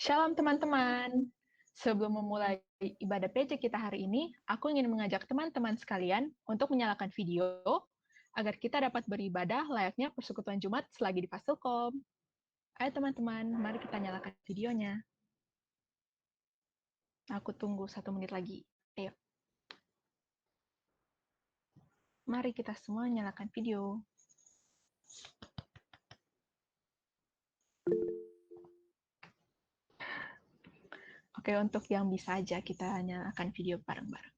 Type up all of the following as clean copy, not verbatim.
Shalom teman-teman. Sebelum memulai ibadah PC kita hari ini, aku ingin mengajak teman-teman sekalian untuk menyalakan video agar kita dapat beribadah layaknya persekutuan Jumat selagi di Fasilkom. Ayo teman-teman, mari kita nyalakan videonya. Aku tunggu 1 menit lagi. Ayo. Mari kita semua nyalakan video. Oke, untuk yang bisa aja kita nyalakan video bareng-bareng.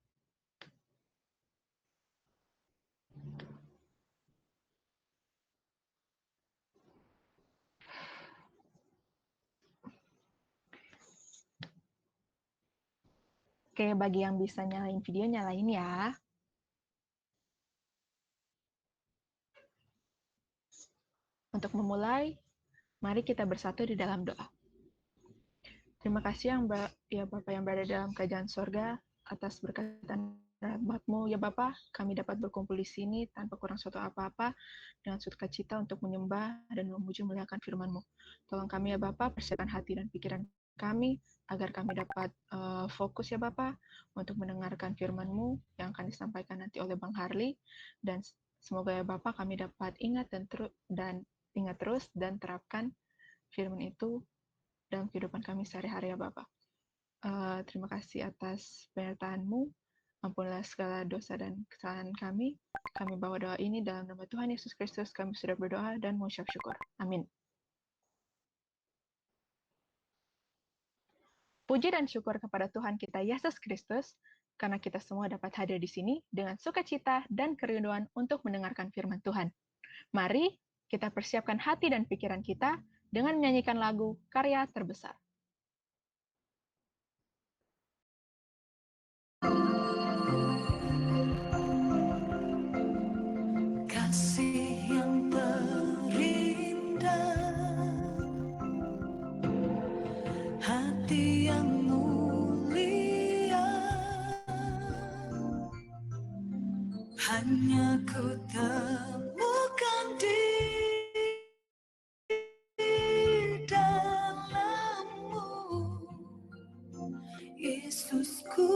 Oke, bagi yang bisa nyalain video, nyalain ya. Untuk memulai, mari kita bersatu di dalam doa. Terima kasih ya Bapak yang berada dalam kerajaan sorga, atas berkat dan rahmat-Mu ya Bapak, kami dapat berkumpul di sini tanpa kurang suatu apa-apa, dengan sukacita untuk menyembah dan memuji muliakan firman-Mu. Tolong kami ya Bapak, persiapkan hati dan pikiran kami, agar kami dapat fokus ya Bapak, untuk mendengarkan firman-Mu yang akan disampaikan nanti oleh Bang Harley, dan semoga ya Bapak kami dapat ingat terus dan terapkan firman itu dalam kehidupan kami sehari-hari ya Bapak. Terima kasih atas penyertaan-Mu. Ampunilah segala dosa dan kesalahan kami. Kami bawa doa ini dalam nama Tuhan Yesus Kristus. Kami sudah berdoa dan mengucap syukur. Amin. Puji dan syukur kepada Tuhan kita Yesus Kristus, karena kita semua dapat hadir di sini dengan sukacita dan kerinduan untuk mendengarkan firman Tuhan. Mari kita persiapkan hati dan pikiran kita dengan menyanyikan lagu Karya Terbesar. Kasih yang terindah, hati yang mulia, hanya ku temukan di dalam-Mu, Yesusku.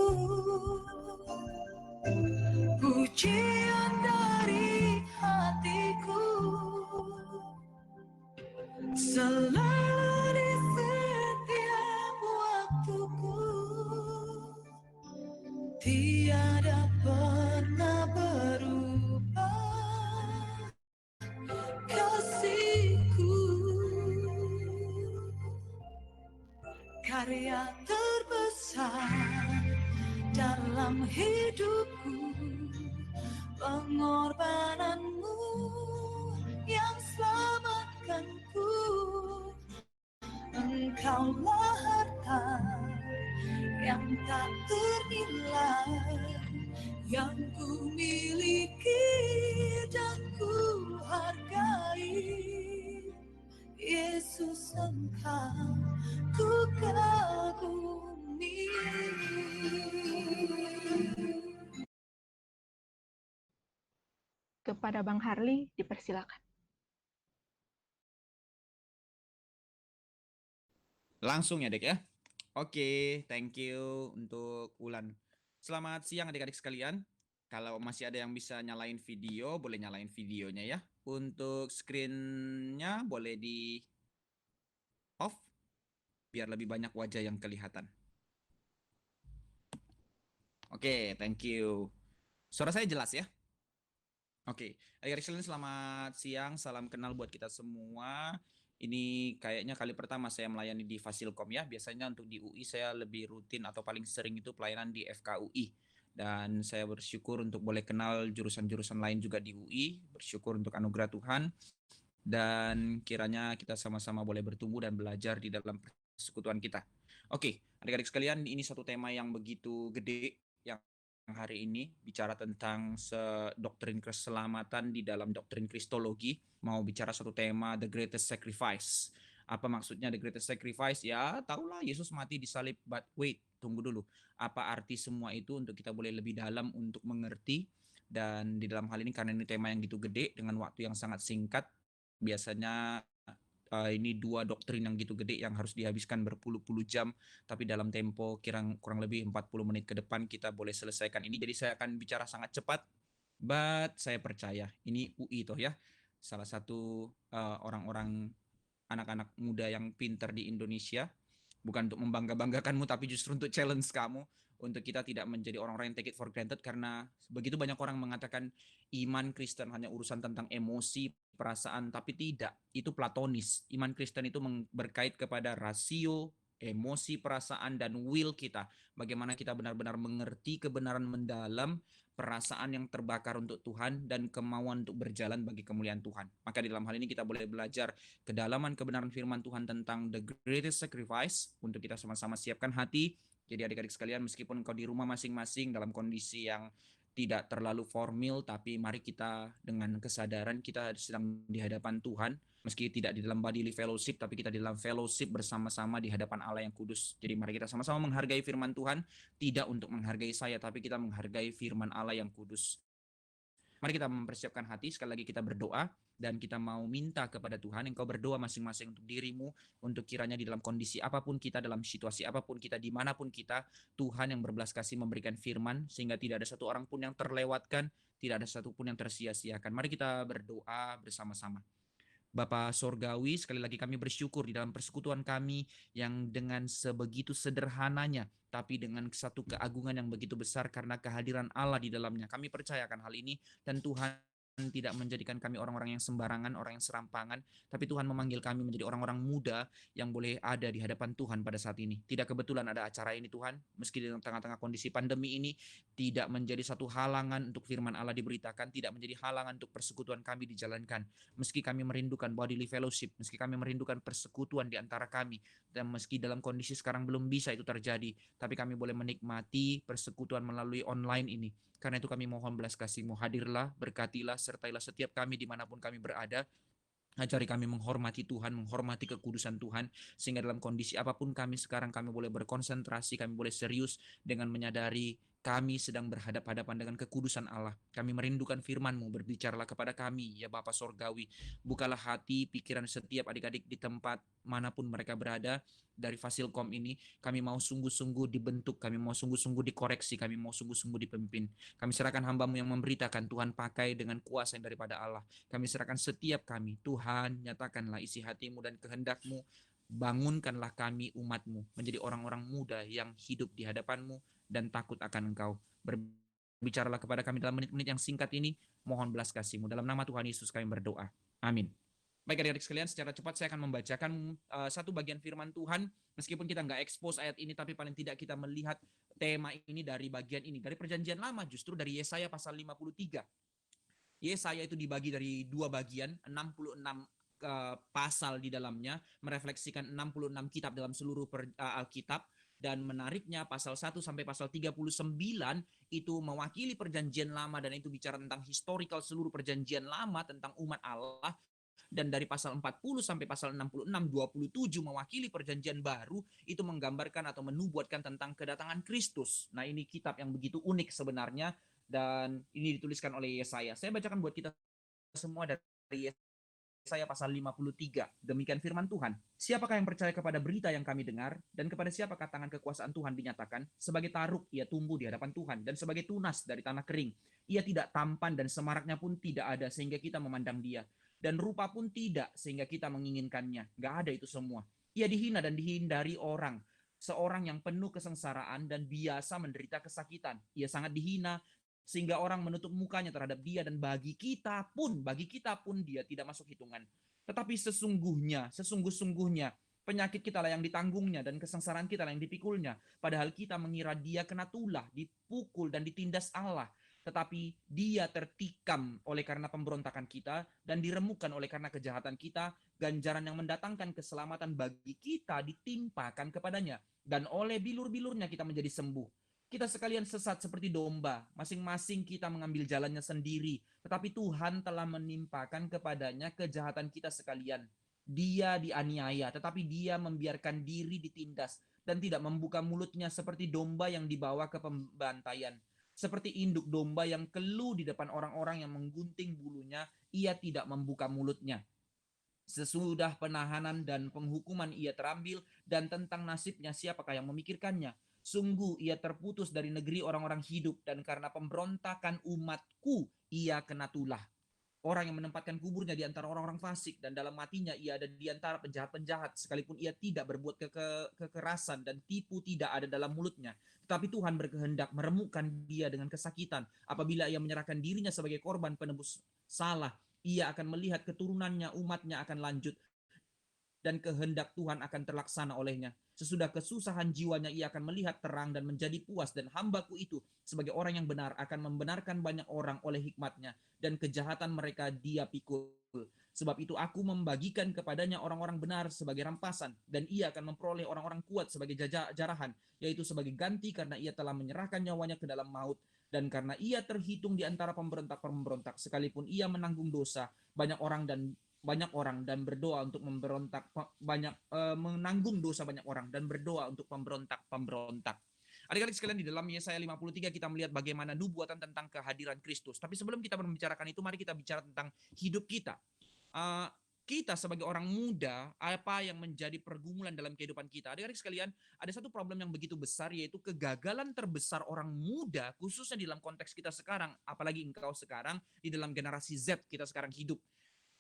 Pujian dari hatiku selalu di setiap waktuku, tiada pernah berubah kasihku. Karya terbesar dalam hidupku, pengorbananmu yang selamatkanku. Engkaulah harta yang tak ternilai, yang ku miliki dan ku hargai. Yesus, Engkau ku kagumi. Kepada Bang Harley, dipersilakan. Langsung ya, Dek ya. Oke, thank you untuk Ulan. Selamat siang adik-adik sekalian. Kalau masih ada yang bisa nyalain video, boleh nyalain videonya ya. Untuk screen-nya boleh di off, biar lebih banyak wajah yang kelihatan. Oke, thank you. Suara saya jelas ya? Oke, adik-adik sekalian selamat siang, salam kenal buat kita semua. Ini kayaknya kali pertama saya melayani di Fasilkom ya. Biasanya untuk di UI saya lebih rutin atau paling sering itu pelayanan di FKUI. Dan saya bersyukur untuk boleh kenal jurusan-jurusan lain juga di UI. Bersyukur untuk anugerah Tuhan. Dan kiranya kita sama-sama boleh bertumbuh dan belajar di dalam persekutuan kita. Oke, adik-adik sekalian, ini satu tema yang begitu gede yang hari ini bicara tentang doktrin keselamatan di dalam doktrin kristologi. Mau bicara satu tema The Greatest Sacrifice. Apa maksudnya The Greatest Sacrifice? Ya, tahulah Yesus mati di salib, but wait, tunggu dulu. Apa arti semua itu untuk kita boleh lebih dalam untuk mengerti? Dan di dalam hal ini karena ini tema yang gitu gede dengan waktu yang sangat singkat, biasanya ini 2 doktrin yang gitu gede yang harus dihabiskan berpuluh-puluh jam, tapi dalam tempo kurang lebih 40 menit ke depan kita boleh selesaikan ini. Jadi saya akan bicara sangat cepat, but saya percaya ini UI toh ya, salah satu orang-orang anak-anak muda yang pintar di Indonesia. Bukan untuk membangga-banggakanmu, tapi justru untuk challenge kamu, untuk kita tidak menjadi orang-orang yang take it for granted, karena begitu banyak orang mengatakan iman Kristen hanya urusan tentang emosi, perasaan, tapi tidak, itu platonis. Iman Kristen itu berkait kepada rasio, emosi, perasaan, dan will kita. Bagaimana kita benar-benar mengerti kebenaran mendalam, perasaan yang terbakar untuk Tuhan, dan kemauan untuk berjalan bagi kemuliaan Tuhan. Maka di dalam hal ini kita boleh belajar kedalaman kebenaran firman Tuhan tentang the greatest sacrifice, untuk kita sama-sama siapkan hati. Jadi adik-adik sekalian, meskipun kau di rumah masing-masing dalam kondisi yang tidak terlalu formal, tapi mari kita dengan kesadaran kita sedang di hadapan Tuhan, meski tidak di dalam bodily fellowship, tapi kita di dalam fellowship bersama-sama di hadapan Allah yang kudus. Jadi mari kita sama-sama menghargai firman Tuhan, tidak untuk menghargai saya, tapi kita menghargai firman Allah yang kudus. Mari kita mempersiapkan hati, sekali lagi kita berdoa, dan kita mau minta kepada Tuhan, engkau berdoa masing-masing untuk dirimu, untuk kiranya di dalam kondisi apapun kita, dalam situasi apapun kita, dimanapun kita, Tuhan yang berbelas kasih memberikan firman, sehingga tidak ada satu orang pun yang terlewatkan, tidak ada satu pun yang tersia-siakan. Mari kita berdoa bersama-sama. Bapa Sorgawi, sekali lagi kami bersyukur di dalam persekutuan kami yang dengan sebegitu sederhananya, tapi dengan satu keagungan yang begitu besar karena kehadiran Allah di dalamnya. Kami percayakan hal ini, dan Tuhan tidak menjadikan kami orang-orang yang sembarangan, orang yang serampangan, tapi Tuhan memanggil kami menjadi orang-orang muda yang boleh ada di hadapan Tuhan pada saat ini. Tidak kebetulan ada acara ini Tuhan, meski di tengah-tengah kondisi pandemi ini, tidak menjadi satu halangan untuk firman Allah diberitakan, tidak menjadi halangan untuk persekutuan kami dijalankan. Meski kami merindukan bodily fellowship, meski kami merindukan persekutuan di antara kami, dan meski dalam kondisi sekarang belum bisa itu terjadi, tapi kami boleh menikmati persekutuan melalui online ini. Karena itu kami mohon belas kasih-Mu, hadirlah, berkatilah, sertailah setiap kami dimanapun kami berada. Ajari kami menghormati Tuhan, menghormati kekudusan Tuhan, sehingga dalam kondisi apapun kami sekarang, kami boleh berkonsentrasi, kami boleh serius dengan menyadari kami sedang berhadapan-hadapan dengan kekudusan Allah. Kami merindukan firman-Mu, berbicaralah kepada kami, ya Bapa Sorgawi. Bukalah hati, pikiran setiap adik-adik di tempat manapun mereka berada. Dari Fasilkom ini, kami mau sungguh-sungguh dibentuk, kami mau sungguh-sungguh dikoreksi, kami mau sungguh-sungguh dipimpin. Kami serahkan hamba-Mu yang memberitakan, Tuhan pakai dengan kuasa yang daripada Allah. Kami serahkan setiap kami, Tuhan nyatakanlah isi hati-Mu dan kehendak-Mu, bangunkanlah kami umat-Mu menjadi orang-orang muda yang hidup di hadapan-Mu dan takut akan Engkau. Berbicaralah kepada kami dalam menit-menit yang singkat ini, mohon belas kasih-Mu. Dalam nama Tuhan Yesus kami berdoa. Amin. Baik adik-adik sekalian, secara cepat saya akan membacakan satu bagian firman Tuhan, meskipun kita nggak expose ayat ini, tapi paling tidak kita melihat tema ini dari bagian ini, dari perjanjian lama, justru dari Yesaya pasal 53. Yesaya itu dibagi dari 2 bagian, 66 pasal di dalamnya, merefleksikan 66 kitab dalam seluruh Alkitab. Dan menariknya pasal 1 sampai pasal 39 itu mewakili perjanjian lama, dan itu bicara tentang historical seluruh perjanjian lama tentang umat Allah. Dan dari pasal 40 sampai pasal 66, 27 mewakili perjanjian baru, itu menggambarkan atau menubuatkan tentang kedatangan Kristus. Nah, ini kitab yang begitu unik sebenarnya, dan ini dituliskan oleh Yesaya. Saya bacakan buat kita semua dari Yesaya pasal 53. Demikian firman Tuhan. Siapakah yang percaya kepada berita yang kami dengar, dan kepada siapakah tangan kekuasaan Tuhan dinyatakan? Sebagai taruk ia tumbuh di hadapan Tuhan, dan sebagai tunas dari tanah kering. Ia tidak tampan, dan semaraknya pun tidak ada sehingga kita memandang dia. Dan rupa pun tidak sehingga kita menginginkannya. Gak ada itu semua. Ia dihina dan dihindari orang. Seorang yang penuh kesengsaraan dan biasa menderita kesakitan. Ia sangat dihina sehingga orang menutup mukanya terhadap dia, dan bagi kita pun dia tidak masuk hitungan. Tetapi sesungguhnya penyakit kita lah yang ditanggungnya, dan kesengsaraan kita lah yang dipikulnya. Padahal kita mengira dia kena tulah, dipukul dan ditindas Allah. Tetapi dia tertikam oleh karena pemberontakan kita, dan diremukkan oleh karena kejahatan kita. Ganjaran yang mendatangkan keselamatan bagi kita ditimpakan kepadanya, dan oleh bilur-bilurnya kita menjadi sembuh. Kita sekalian sesat seperti domba, masing-masing kita mengambil jalannya sendiri, tetapi Tuhan telah menimpakan kepadanya kejahatan kita sekalian. Dia dianiaya, tetapi dia membiarkan diri ditindas, dan tidak membuka mulutnya, seperti domba yang dibawa ke pembantaian. Seperti induk domba yang keluh di depan orang-orang yang menggunting bulunya, ia tidak membuka mulutnya. Sesudah penahanan dan penghukuman ia terambil, dan tentang nasibnya siapakah yang memikirkannya? Sungguh ia terputus dari negeri orang-orang hidup, dan karena pemberontakan umatku ia kena tulah. Orang yang menempatkan kuburnya di antara orang-orang fasik, dan dalam matinya ia ada di antara penjahat-penjahat, sekalipun ia tidak berbuat kekerasan dan tipu tidak ada dalam mulutnya. Tetapi Tuhan berkehendak meremukkan dia dengan kesakitan. Apabila ia menyerahkan dirinya sebagai korban penebus salah, ia akan melihat keturunannya, umatnya akan lanjut, dan kehendak Tuhan akan terlaksana olehnya. Sesudah kesusahan jiwanya ia akan melihat terang dan menjadi puas, dan hambaku itu sebagai orang yang benar akan membenarkan banyak orang oleh hikmatnya, dan kejahatan mereka dia pikul. Sebab itu aku membagikan kepadanya orang-orang benar sebagai rampasan, dan ia akan memperoleh orang-orang kuat sebagai jarahan, yaitu sebagai ganti karena ia telah menyerahkan nyawanya ke dalam maut, dan karena ia terhitung di antara pemberontak-pemberontak, sekalipun ia menanggung dosa banyak orang dan berdoa untuk menanggung dosa banyak orang dan berdoa untuk pemberontak. Adik-adik sekalian, di dalam Yesaya 53 kita melihat bagaimana nubuatan tentang kehadiran Kristus. Tapi sebelum kita membicarakan itu, mari kita bicara tentang hidup kita. Kita sebagai orang muda, apa yang menjadi pergumulan dalam kehidupan kita? Adik-adik sekalian, ada satu problem yang begitu besar, yaitu kegagalan terbesar orang muda, khususnya dalam konteks kita sekarang, apalagi engkau sekarang di dalam generasi Z kita sekarang hidup.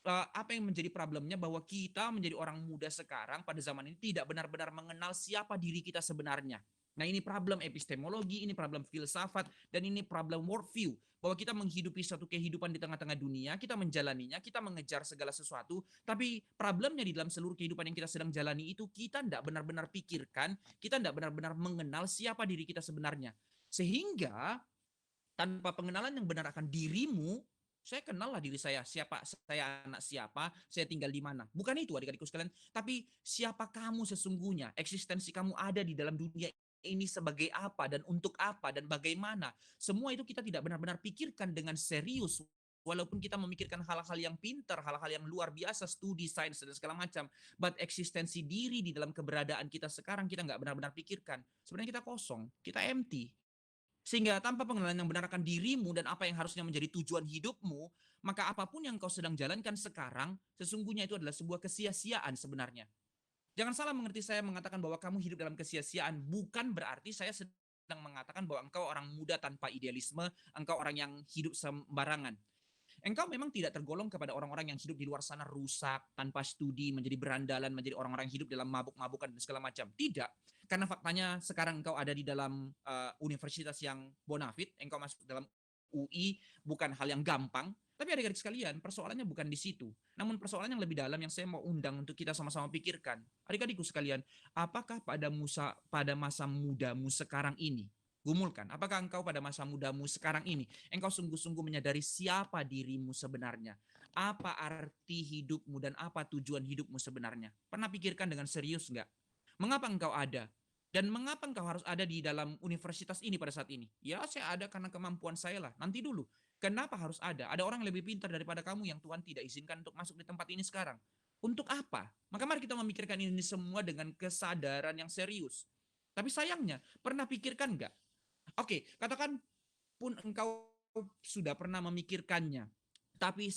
Apa yang menjadi problemnya, bahwa kita menjadi orang muda sekarang pada zaman ini tidak benar-benar mengenal siapa diri kita sebenarnya. Nah, ini problem epistemologi, ini problem filsafat, dan ini problem worldview. Bahwa kita menghidupi suatu kehidupan di tengah-tengah dunia, kita menjalaninya, kita mengejar segala sesuatu, tapi problemnya di dalam seluruh kehidupan yang kita sedang jalani itu, kita tidak benar-benar pikirkan, kita tidak benar-benar mengenal siapa diri kita sebenarnya. Sehingga tanpa pengenalan yang benar akan dirimu, saya kenal lah diri saya, siapa saya, anak siapa, saya tinggal di mana. Bukan itu adik-adikku sekalian, tapi siapa kamu sesungguhnya, eksistensi kamu ada di dalam dunia ini sebagai apa dan untuk apa dan bagaimana. Semua itu kita tidak benar-benar pikirkan dengan serius. Walaupun kita memikirkan hal-hal yang pintar, hal-hal yang luar biasa, studi, sains, dan segala macam. But eksistensi diri di dalam keberadaan kita sekarang, kita nggak benar-benar pikirkan. Sebenarnya kita kosong, kita empty. Sehingga tanpa pengenalan yang benar akan dirimu dan apa yang harusnya menjadi tujuan hidupmu, maka apapun yang kau sedang jalankan sekarang, sesungguhnya itu adalah sebuah kesia-siaan sebenarnya. Jangan salah mengerti saya mengatakan bahwa kamu hidup dalam kesia-siaan, bukan berarti saya sedang mengatakan bahwa engkau orang muda tanpa idealisme, engkau orang yang hidup sembarangan. Engkau memang tidak tergolong kepada orang-orang yang hidup di luar sana rusak, tanpa studi, menjadi berandalan, menjadi orang-orang yang hidup dalam mabuk-mabukan dan segala macam. Tidak. Karena faktanya sekarang engkau ada di dalam universitas yang bonafit, engkau masuk dalam UI, bukan hal yang gampang. Tapi adik-adik sekalian, persoalannya bukan di situ. Namun persoalan yang lebih dalam yang saya mau undang untuk kita sama-sama pikirkan. Adik-adikku sekalian, apakah pada masa mudamu sekarang ini, gumulkan, apakah engkau pada masa mudamu sekarang ini, engkau sungguh-sungguh menyadari siapa dirimu sebenarnya? Apa arti hidupmu dan apa tujuan hidupmu sebenarnya? Pernah pikirkan dengan serius enggak? Mengapa engkau ada? Dan mengapa engkau harus ada di dalam universitas ini pada saat ini? Ya, saya ada karena kemampuan saya lah. Nanti dulu. Kenapa harus ada? Ada orang yang lebih pintar daripada kamu yang Tuhan tidak izinkan untuk masuk di tempat ini sekarang. Untuk apa? Maka mari kita memikirkan ini semua dengan kesadaran yang serius. Tapi sayangnya, pernah pikirkan enggak? Oke, katakan pun engkau sudah pernah memikirkannya, tapi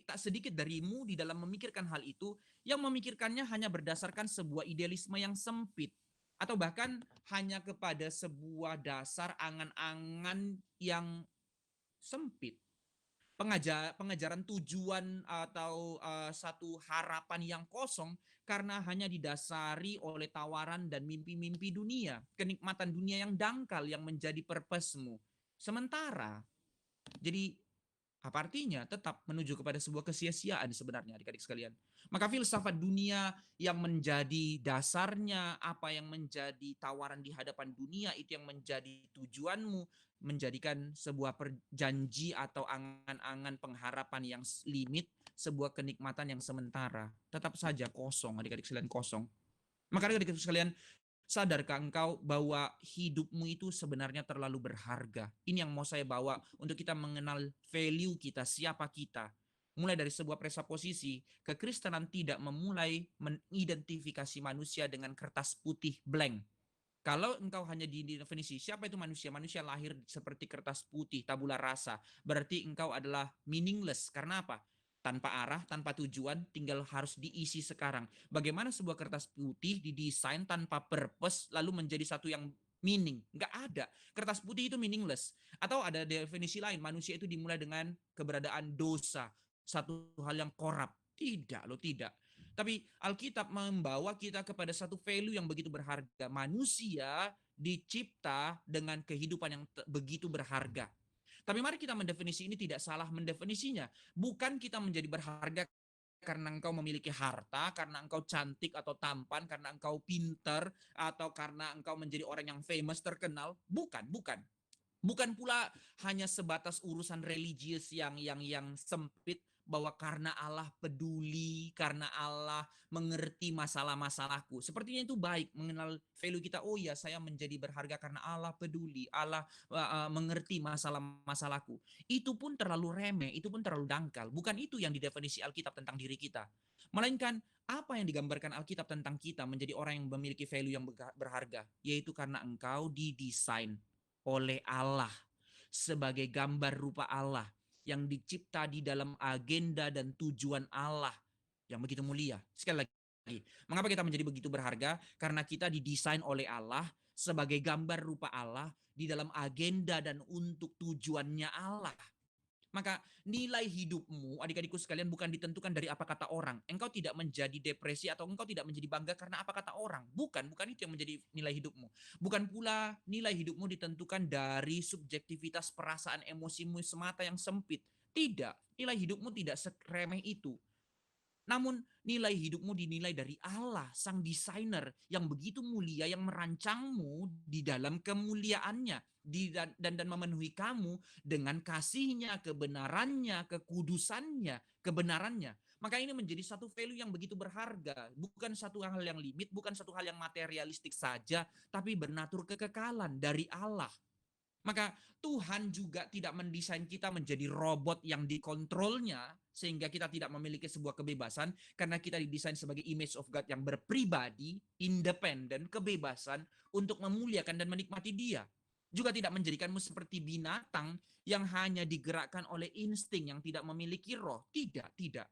tak sedikit darimu di dalam memikirkan hal itu yang memikirkannya hanya berdasarkan sebuah idealisme yang sempit, atau bahkan hanya kepada sebuah dasar angan-angan yang sempit. Pengejaran tujuan atau satu harapan yang kosong karena hanya didasari oleh tawaran dan mimpi-mimpi dunia, kenikmatan dunia yang dangkal yang menjadi purpose-mu. Sementara, jadi apa artinya? Tetap menuju kepada sebuah kesia-siaan sebenarnya adik-adik sekalian. Maka filsafat dunia yang menjadi dasarnya, apa yang menjadi tawaran di hadapan dunia, itu yang menjadi tujuanmu, menjadikan sebuah perjanji atau angan-angan pengharapan yang limit, sebuah kenikmatan yang sementara. Tetap saja kosong, adik-adik sekalian, kosong. Maka adik-adik sekalian, sadarkah engkau bahwa hidupmu itu sebenarnya terlalu berharga? Ini yang mau saya bawa untuk kita mengenal value kita, siapa kita. Mulai dari sebuah presuposisi, kekristenan tidak memulai mengidentifikasi manusia dengan kertas putih blank. Kalau engkau hanya didefinisi siapa itu manusia, manusia lahir seperti kertas putih, tabula rasa, berarti engkau adalah meaningless. Karena apa? tanpa arah, tanpa tujuan, tinggal harus diisi sekarang. Bagaimana sebuah kertas putih didesain tanpa purpose lalu menjadi satu yang meaning? Nggak ada. Kertas putih itu meaningless. Atau ada definisi lain, manusia itu dimulai dengan keberadaan dosa, satu hal yang korup. Tidak loh, tidak. Tapi Alkitab membawa kita kepada satu value yang begitu berharga. Manusia dicipta dengan kehidupan yang begitu berharga. Tapi mari kita mendefinisi ini tidak salah mendefinisinya. Bukan kita menjadi berharga karena engkau memiliki harta, karena engkau cantik atau tampan, karena engkau pintar, atau karena engkau menjadi orang yang famous, terkenal. Bukan, bukan. Bukan pula hanya sebatas urusan religius yang sempit, bahwa karena Allah peduli, karena Allah mengerti masalah-masalahku. Sepertinya itu baik mengenal value kita. Oh ya, saya menjadi berharga karena Allah peduli, Allah mengerti masalah-masalahku. Itu pun terlalu remeh, itu pun terlalu dangkal. Bukan itu yang didefinisi Alkitab tentang diri kita. Melainkan apa yang digambarkan Alkitab tentang kita menjadi orang yang memiliki value yang berharga, yaitu karena engkau didesain oleh Allah sebagai gambar rupa Allah yang dicipta di dalam agenda dan tujuan Allah yang begitu mulia. Sekali lagi, mengapa kita menjadi begitu berharga? Karena kita didesain oleh Allah sebagai gambar rupa Allah di dalam agenda dan untuk tujuannya Allah. Maka nilai hidupmu, adik-adikku sekalian, bukan ditentukan dari apa kata orang. Engkau tidak menjadi depresi atau engkau tidak menjadi bangga karena apa kata orang. Bukan itu yang menjadi nilai hidupmu. Bukan pula nilai hidupmu ditentukan dari subjektivitas perasaan emosimu semata yang sempit. Tidak, nilai hidupmu tidak seremeh itu. Namun nilai hidupmu dinilai dari Allah, sang desainer yang begitu mulia, yang merancangmu di dalam kemuliaannya dan memenuhi kamu dengan kasihnya, kebenarannya, kekudusannya, kebenarannya. Maka ini menjadi satu value yang begitu berharga, bukan satu hal yang limit, bukan satu hal yang materialistik saja, tapi bernatur kekekalan dari Allah. Maka Tuhan juga tidak mendesain kita menjadi robot yang dikontrolnya sehingga kita tidak memiliki sebuah kebebasan, karena kita didesain sebagai image of God yang berpribadi, independen, kebebasan untuk memuliakan dan menikmati Dia. Juga tidak menjadikanmu seperti binatang yang hanya digerakkan oleh insting yang tidak memiliki roh. Tidak, tidak.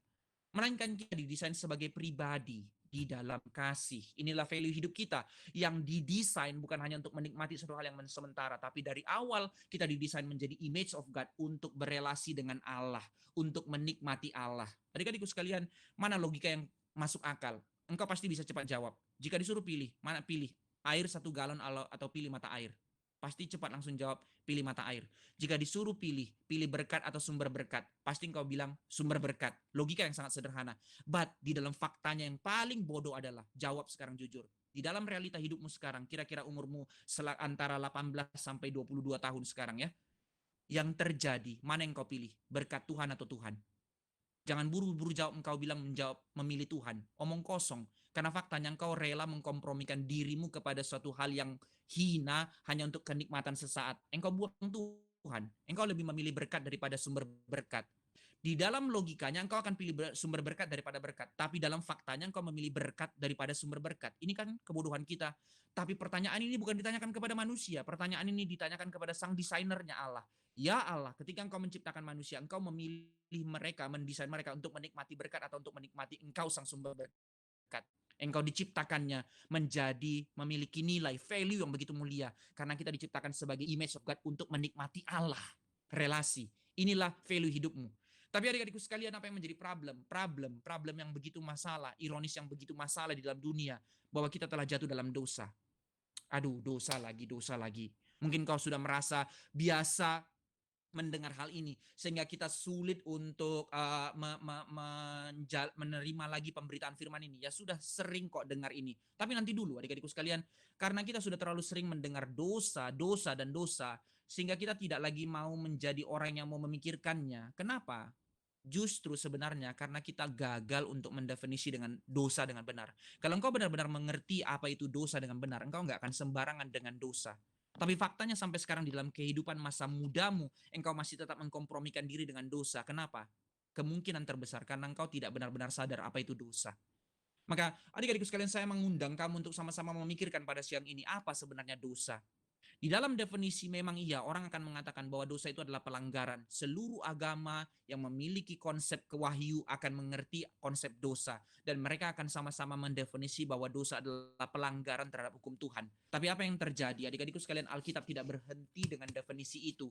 Melainkan kita didesain sebagai pribadi di dalam kasih. Inilah value hidup kita yang didesain bukan hanya untuk menikmati suatu hal yang sementara, tapi dari awal kita didesain menjadi image of God untuk berelasi dengan Allah, untuk menikmati Allah. Adik-adikku sekalian, mana logika yang masuk akal? Engkau pasti bisa cepat jawab. Jika disuruh pilih, mana pilih? Air 1 galon atau pilih mata air? Pasti cepat langsung jawab, pilih mata air. Jika disuruh pilih berkat atau sumber berkat, pasti engkau bilang sumber berkat. Logika yang sangat sederhana. But di dalam faktanya yang paling bodoh adalah, jawab sekarang jujur. Di dalam realita hidupmu sekarang, kira-kira umurmu antara 18 sampai 22 tahun sekarang ya. Yang terjadi, mana yang kau pilih? Berkat Tuhan atau Tuhan? Jangan buru-buru jawab, engkau bilang memilih Tuhan. Omong kosong. Karena faktanya engkau rela mengkompromikan dirimu kepada suatu hal yang hina hanya untuk kenikmatan sesaat. Engkau buang Tuhan. Engkau lebih memilih berkat daripada sumber berkat. Di dalam logikanya engkau akan pilih sumber berkat daripada berkat. Tapi dalam faktanya engkau memilih berkat daripada sumber berkat. Ini kan kebodohan kita. Tapi pertanyaan ini bukan ditanyakan kepada manusia. Pertanyaan ini ditanyakan kepada sang desainernya Allah. Ya Allah, ketika engkau menciptakan manusia, engkau memilih mereka, mendesain mereka untuk menikmati berkat atau untuk menikmati engkau sang sumber berkat. Engkau diciptakannya menjadi memiliki nilai, value yang begitu mulia. Karena kita diciptakan sebagai image of God untuk menikmati Allah. Relasi. Inilah value hidupmu. Tapi adik-adikku sekalian, apa yang menjadi problem yang begitu masalah, ironis yang begitu masalah di dalam dunia, bahwa kita telah jatuh dalam dosa. Aduh, dosa lagi. Mungkin kau sudah merasa biasa mendengar hal ini sehingga kita sulit untuk menerima lagi pemberitaan firman ini. Ya sudah sering kok dengar ini. Tapi nanti dulu adik-adikku sekalian, karena kita sudah terlalu sering mendengar dosa sehingga kita tidak lagi mau menjadi orang yang mau memikirkannya. Kenapa? Justru sebenarnya karena kita gagal untuk mendefinisi dengan dosa dengan benar. Kalau engkau benar-benar mengerti apa itu dosa dengan benar, engkau nggak akan sembarangan dengan dosa. Tapi faktanya sampai sekarang di dalam kehidupan masa mudamu, engkau masih tetap mengkompromikan diri dengan dosa. Kenapa? Kemungkinan terbesar karena engkau tidak benar-benar sadar apa itu dosa. Maka adik-adikku sekalian, saya mengundang kamu untuk sama-sama memikirkan pada siang ini apa sebenarnya dosa. Di dalam definisi memang iya, orang akan mengatakan bahwa dosa itu adalah pelanggaran. Seluruh agama yang memiliki konsep kewahyu akan mengerti konsep dosa. Dan mereka akan sama-sama mendefinisi bahwa dosa adalah pelanggaran terhadap hukum Tuhan. Tapi apa yang terjadi? Adik-adikku sekalian, Alkitab tidak berhenti dengan definisi itu.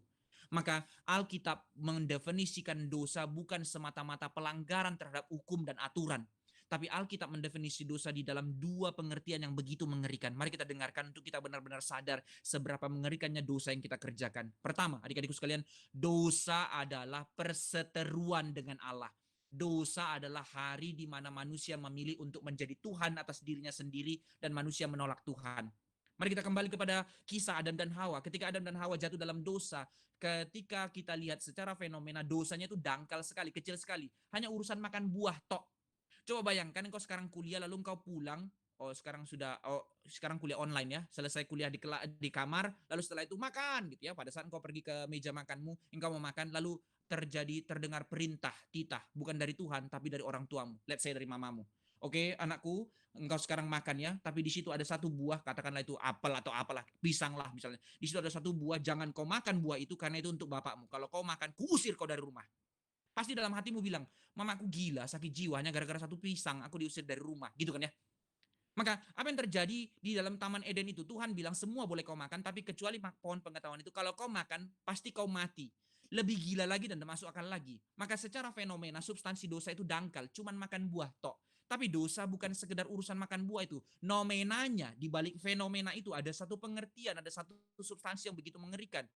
Maka Alkitab mendefinisikan dosa bukan semata-mata pelanggaran terhadap hukum dan aturan. Tapi Alkitab mendefinisi dosa di dalam dua pengertian yang begitu mengerikan. Mari kita dengarkan untuk kita benar-benar sadar seberapa mengerikannya dosa yang kita kerjakan. Pertama, adik-adikku sekalian, dosa adalah perseteruan dengan Allah. Dosa adalah hari di mana manusia memilih untuk menjadi Tuhan atas dirinya sendiri dan manusia menolak Tuhan. Mari kita kembali kepada kisah Adam dan Hawa. Ketika Adam dan Hawa jatuh dalam dosa, ketika kita lihat secara fenomena dosanya itu dangkal sekali, kecil sekali. Hanya urusan makan buah tok. Coba bayangkan engkau sekarang kuliah lalu engkau pulang, sekarang kuliah online ya, selesai kuliah di kamar, lalu setelah itu makan gitu ya. Pada saat engkau pergi ke meja makanmu, engkau mau makan, lalu terdengar perintah, titah, bukan dari Tuhan tapi dari orang tuamu. Let's say dari mamamu. Oke, anakku, engkau sekarang makan ya, tapi di situ ada satu buah, katakanlah itu apel atau apalah, pisang lah misalnya. Di situ ada satu buah, jangan kau makan buah itu karena itu untuk bapakmu. Kalau kau makan, kuusir kau dari rumah. Pasti dalam hatimu bilang, mamaku gila, sakit jiwanya gara-gara satu pisang, aku diusir dari rumah, gitu kan ya. Maka apa yang terjadi di dalam Taman Eden itu, Tuhan bilang semua boleh kau makan, tapi kecuali pohon pengetahuan itu, kalau kau makan, pasti kau mati. Lebih gila lagi dan termasuk akal lagi. Maka secara fenomena, substansi dosa itu dangkal, cuman makan buah tok. Tapi dosa bukan sekedar urusan makan buah itu. Nomenanya, di balik fenomena itu ada satu pengertian, ada satu substansi yang begitu mengerikan.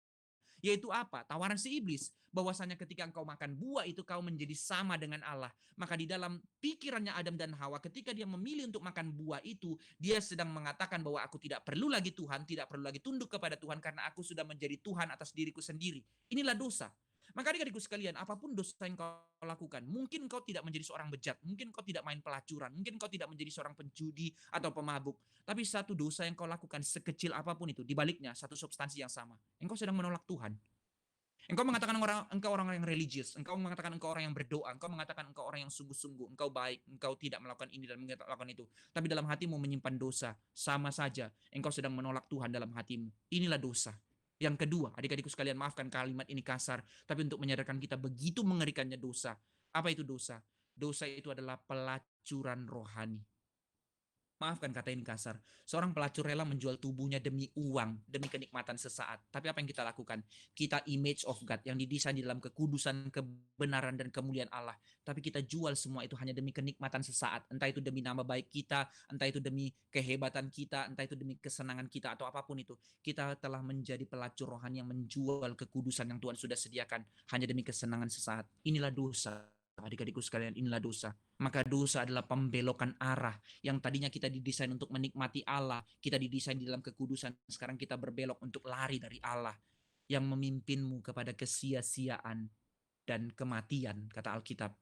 Yaitu apa? Tawaran si iblis. Bahwasanya ketika engkau makan buah itu kau menjadi sama dengan Allah. Maka di dalam pikirannya Adam dan Hawa ketika dia memilih untuk makan buah itu, dia sedang mengatakan bahwa aku tidak perlu lagi Tuhan, tidak perlu lagi tunduk kepada Tuhan karena aku sudah menjadi Tuhan atas diriku sendiri. Inilah dosa. Maka adik-adikku sekalian, apapun dosa yang kau lakukan, mungkin kau tidak menjadi seorang bejat, mungkin kau tidak main pelacuran, mungkin kau tidak menjadi seorang penjudi atau pemabuk, tapi satu dosa yang kau lakukan sekecil apapun itu, dibaliknya satu substansi yang sama. Engkau sedang menolak Tuhan. Engkau mengatakan engkau orang yang religius, engkau mengatakan engkau orang yang berdoa, engkau mengatakan engkau orang yang sungguh-sungguh, engkau baik, engkau tidak melakukan ini dan melakukan itu. Tapi dalam hatimu menyimpan dosa, sama saja engkau sedang menolak Tuhan dalam hatimu. Inilah dosa. Yang kedua, adik-adikku sekalian, maafkan kalimat ini kasar, tapi untuk menyadarkan kita begitu mengerikannya dosa. Apa itu dosa? Dosa itu adalah pelacuran rohani. Maafkan kata ini kasar. Seorang pelacur rela menjual tubuhnya demi uang, demi kenikmatan sesaat. Tapi apa yang kita lakukan? Kita image of God yang didesain di dalam kekudusan, kebenaran, dan kemuliaan Allah. Tapi kita jual semua itu hanya demi kenikmatan sesaat. Entah itu demi nama baik kita, entah itu demi kehebatan kita, entah itu demi kesenangan kita, atau apapun itu. Kita telah menjadi pelacur rohani yang menjual kekudusan yang Tuhan sudah sediakan hanya demi kesenangan sesaat. Inilah dosa. Adik-adikku sekalian, inilah dosa. Maka dosa adalah pembelokan arah. Yang tadinya kita didesain untuk menikmati Allah, kita didesain di dalam kekudusan, sekarang kita berbelok untuk lari dari Allah yang memimpinmu kepada kesia-siaan dan kematian, kata Alkitab.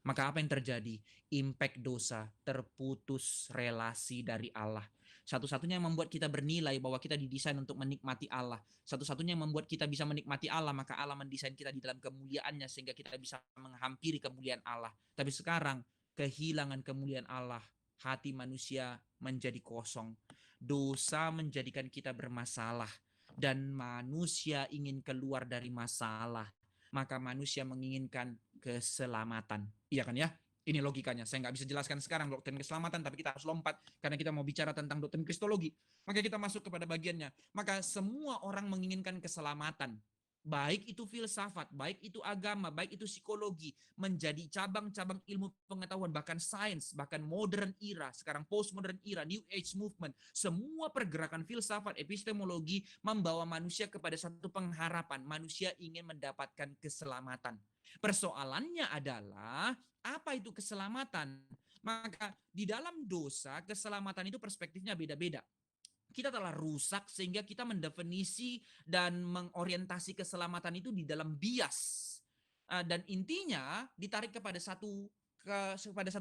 Maka apa yang terjadi? Impact dosa, terputus relasi dari Allah. Satu-satunya yang membuat kita bernilai bahwa kita didesain untuk menikmati Allah. Satu-satunya yang membuat kita bisa menikmati Allah, maka Allah mendesain kita di dalam kemuliaannya sehingga kita bisa menghampiri kemuliaan Allah. Tapi sekarang kehilangan kemuliaan Allah, hati manusia menjadi kosong. Dosa menjadikan kita bermasalah dan manusia ingin keluar dari masalah. Maka manusia menginginkan keselamatan. Iya kan ya? Ini logikanya. Saya nggak bisa jelaskan sekarang doktrin keselamatan, tapi kita harus lompat karena kita mau bicara tentang doktrin kristologi. Maka kita masuk kepada bagiannya. Maka semua orang menginginkan keselamatan. Baik itu filsafat, baik itu agama, baik itu psikologi, menjadi cabang-cabang ilmu pengetahuan, bahkan sains, bahkan modern era, sekarang postmodern era, new age movement, semua pergerakan filsafat, epistemologi membawa manusia kepada satu pengharapan. Manusia ingin mendapatkan keselamatan. Persoalannya adalah, apa itu keselamatan? Maka di dalam dosa, keselamatan itu perspektifnya beda-beda. Kita telah rusak sehingga kita mendefinisi dan mengorientasi keselamatan itu di dalam bias. Dan intinya ditarik kepada satu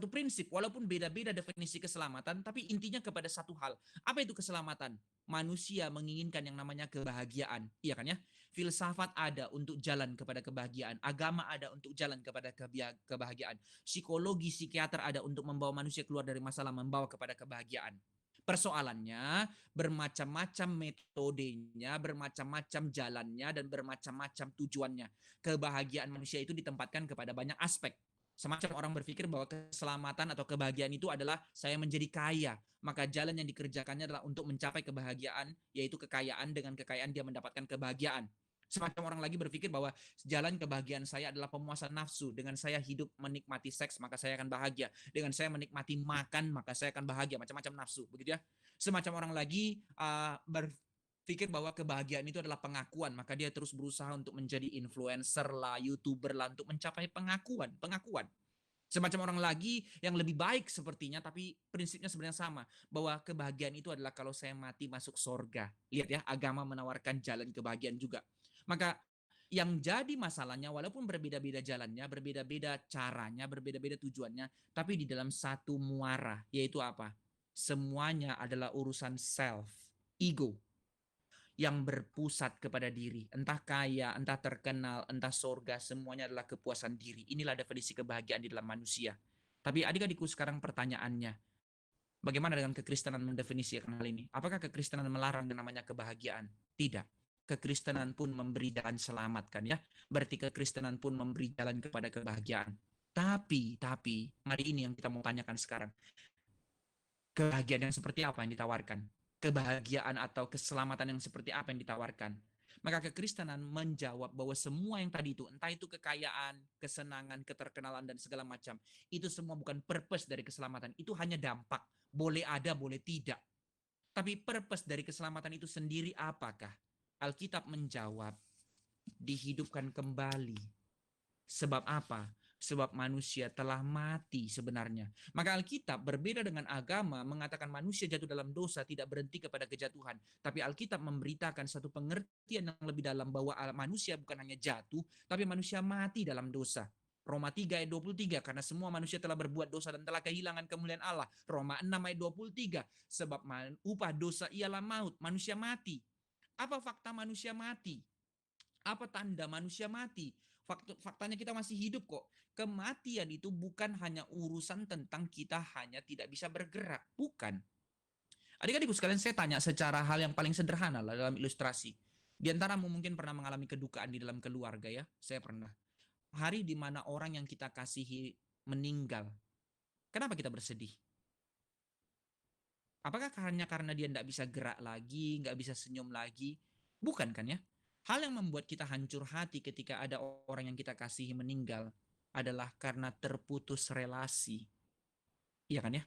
prinsip, walaupun beda-beda definisi keselamatan, tapi intinya kepada satu hal. Apa itu keselamatan? Manusia menginginkan yang namanya kebahagiaan, iya kan ya? Filsafat ada untuk jalan kepada kebahagiaan, agama ada untuk jalan kepada kebahagiaan, psikologi, psikiater ada untuk membawa manusia keluar dari masalah, membawa kepada kebahagiaan. Persoalannya bermacam-macam metodenya, bermacam-macam jalannya, dan bermacam-macam tujuannya. Kebahagiaan manusia itu ditempatkan kepada banyak aspek. Semacam orang berpikir bahwa keselamatan atau kebahagiaan itu adalah saya menjadi kaya. Maka jalan yang dikerjakannya adalah untuk mencapai kebahagiaan, yaitu kekayaan. Dengan kekayaan dia mendapatkan kebahagiaan. Semacam orang lagi berpikir bahwa jalan kebahagiaan saya adalah pemuasan nafsu. Dengan saya hidup menikmati seks, maka saya akan bahagia. Dengan saya menikmati makan, maka saya akan bahagia. Macam-macam nafsu, begitu ya. Semacam orang lagi berpikir bahwa kebahagiaan itu adalah pengakuan, maka dia terus berusaha untuk menjadi influencer lah, YouTuber lah, untuk mencapai pengakuan. Semacam orang lagi yang lebih baik sepertinya, tapi prinsipnya sebenarnya sama, bahwa kebahagiaan itu adalah kalau saya mati masuk sorga. Lihat ya, agama menawarkan jalan kebahagiaan juga. Maka yang jadi masalahnya, walaupun berbeda-beda jalannya, berbeda-beda caranya, berbeda-beda tujuannya, tapi di dalam satu muara, yaitu apa? Semuanya adalah urusan self, ego, yang berpusat kepada diri. Entah kaya, entah terkenal, entah sorga, semuanya adalah kepuasan diri. Inilah definisi kebahagiaan di dalam manusia. Tapi adik-adikku, sekarang pertanyaannya, bagaimana dengan kekristenan mendefinisikan hal ini? Apakah kekristenan melarang yang namanya kebahagiaan? Tidak. Kekristenan pun memberi jalan selamat, kan ya? Berarti kekristenan pun memberi jalan kepada kebahagiaan. Tapi, hari ini yang kita mau tanyakan sekarang, kebahagiaan yang seperti apa yang ditawarkan? Kebahagiaan atau keselamatan yang seperti apa yang ditawarkan? Maka kekristenan menjawab bahwa semua yang tadi itu, entah itu kekayaan, kesenangan, keterkenalan, dan segala macam, itu semua bukan purpose dari keselamatan. Itu hanya dampak. Boleh ada, boleh tidak. Tapi purpose dari keselamatan itu sendiri apakah? Alkitab menjawab, dihidupkan kembali. Sebab apa? Sebab manusia telah mati sebenarnya. Maka Alkitab berbeda dengan agama mengatakan manusia jatuh dalam dosa tidak berhenti kepada kejatuhan. Tapi Alkitab memberitakan satu pengertian yang lebih dalam bahwa manusia bukan hanya jatuh, tapi manusia mati dalam dosa. Roma 3 ayat 23, karena semua manusia telah berbuat dosa dan telah kehilangan kemuliaan Allah. Roma 6 ayat 23, sebab upah dosa ialah maut, manusia mati. Apa fakta manusia mati? Apa tanda manusia mati? Faktanya kita masih hidup kok. Kematian itu bukan hanya urusan tentang kita hanya tidak bisa bergerak. Bukan. Adik-adikku sekalian, saya tanya secara hal yang paling sederhana lah dalam ilustrasi. Di antaramu mungkin pernah mengalami kedukaan di dalam keluarga ya. Saya pernah. Hari di mana orang yang kita kasihi meninggal. Kenapa kita bersedih? Apakah hanya karena dia tidak bisa gerak lagi, nggak bisa senyum lagi? Bukan kan ya? Hal yang membuat kita hancur hati ketika ada orang yang kita kasihi meninggal adalah karena terputus relasi. Iya kan ya?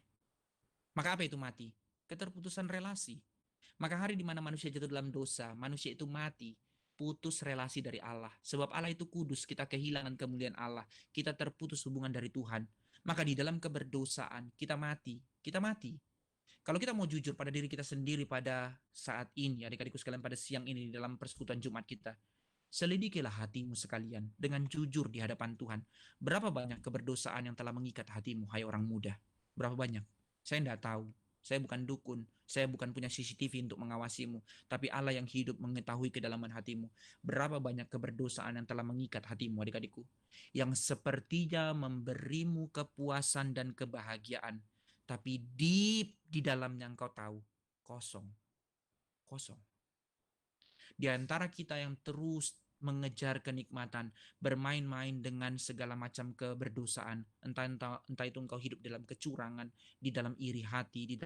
Maka apa itu mati? Keterputusan relasi. Maka hari di mana manusia jatuh dalam dosa, manusia itu mati, putus relasi dari Allah. Sebab Allah itu kudus, kita kehilangan kemuliaan Allah, kita terputus hubungan dari Tuhan. Maka di dalam keberdosaan kita mati, Kalau kita mau jujur pada diri kita sendiri pada saat ini, adik-adikku sekalian, pada siang ini di dalam persekutuan Jumat kita, selidikilah hatimu sekalian dengan jujur di hadapan Tuhan. Berapa banyak keberdosaan yang telah mengikat hatimu, hai orang muda? Berapa banyak? Saya tidak tahu. Saya bukan dukun. Saya bukan punya CCTV untuk mengawasimu. Tapi Allah yang hidup mengetahui kedalaman hatimu. Berapa banyak keberdosaan yang telah mengikat hatimu, adik-adikku? Yang sepertinya memberimu kepuasan dan kebahagiaan. Tapi deep di dalamnya engkau tahu, kosong. Di antara kita yang terus mengejar kenikmatan, bermain-main dengan segala macam keberdosaan, entah itu engkau hidup dalam kecurangan, di dalam iri hati, di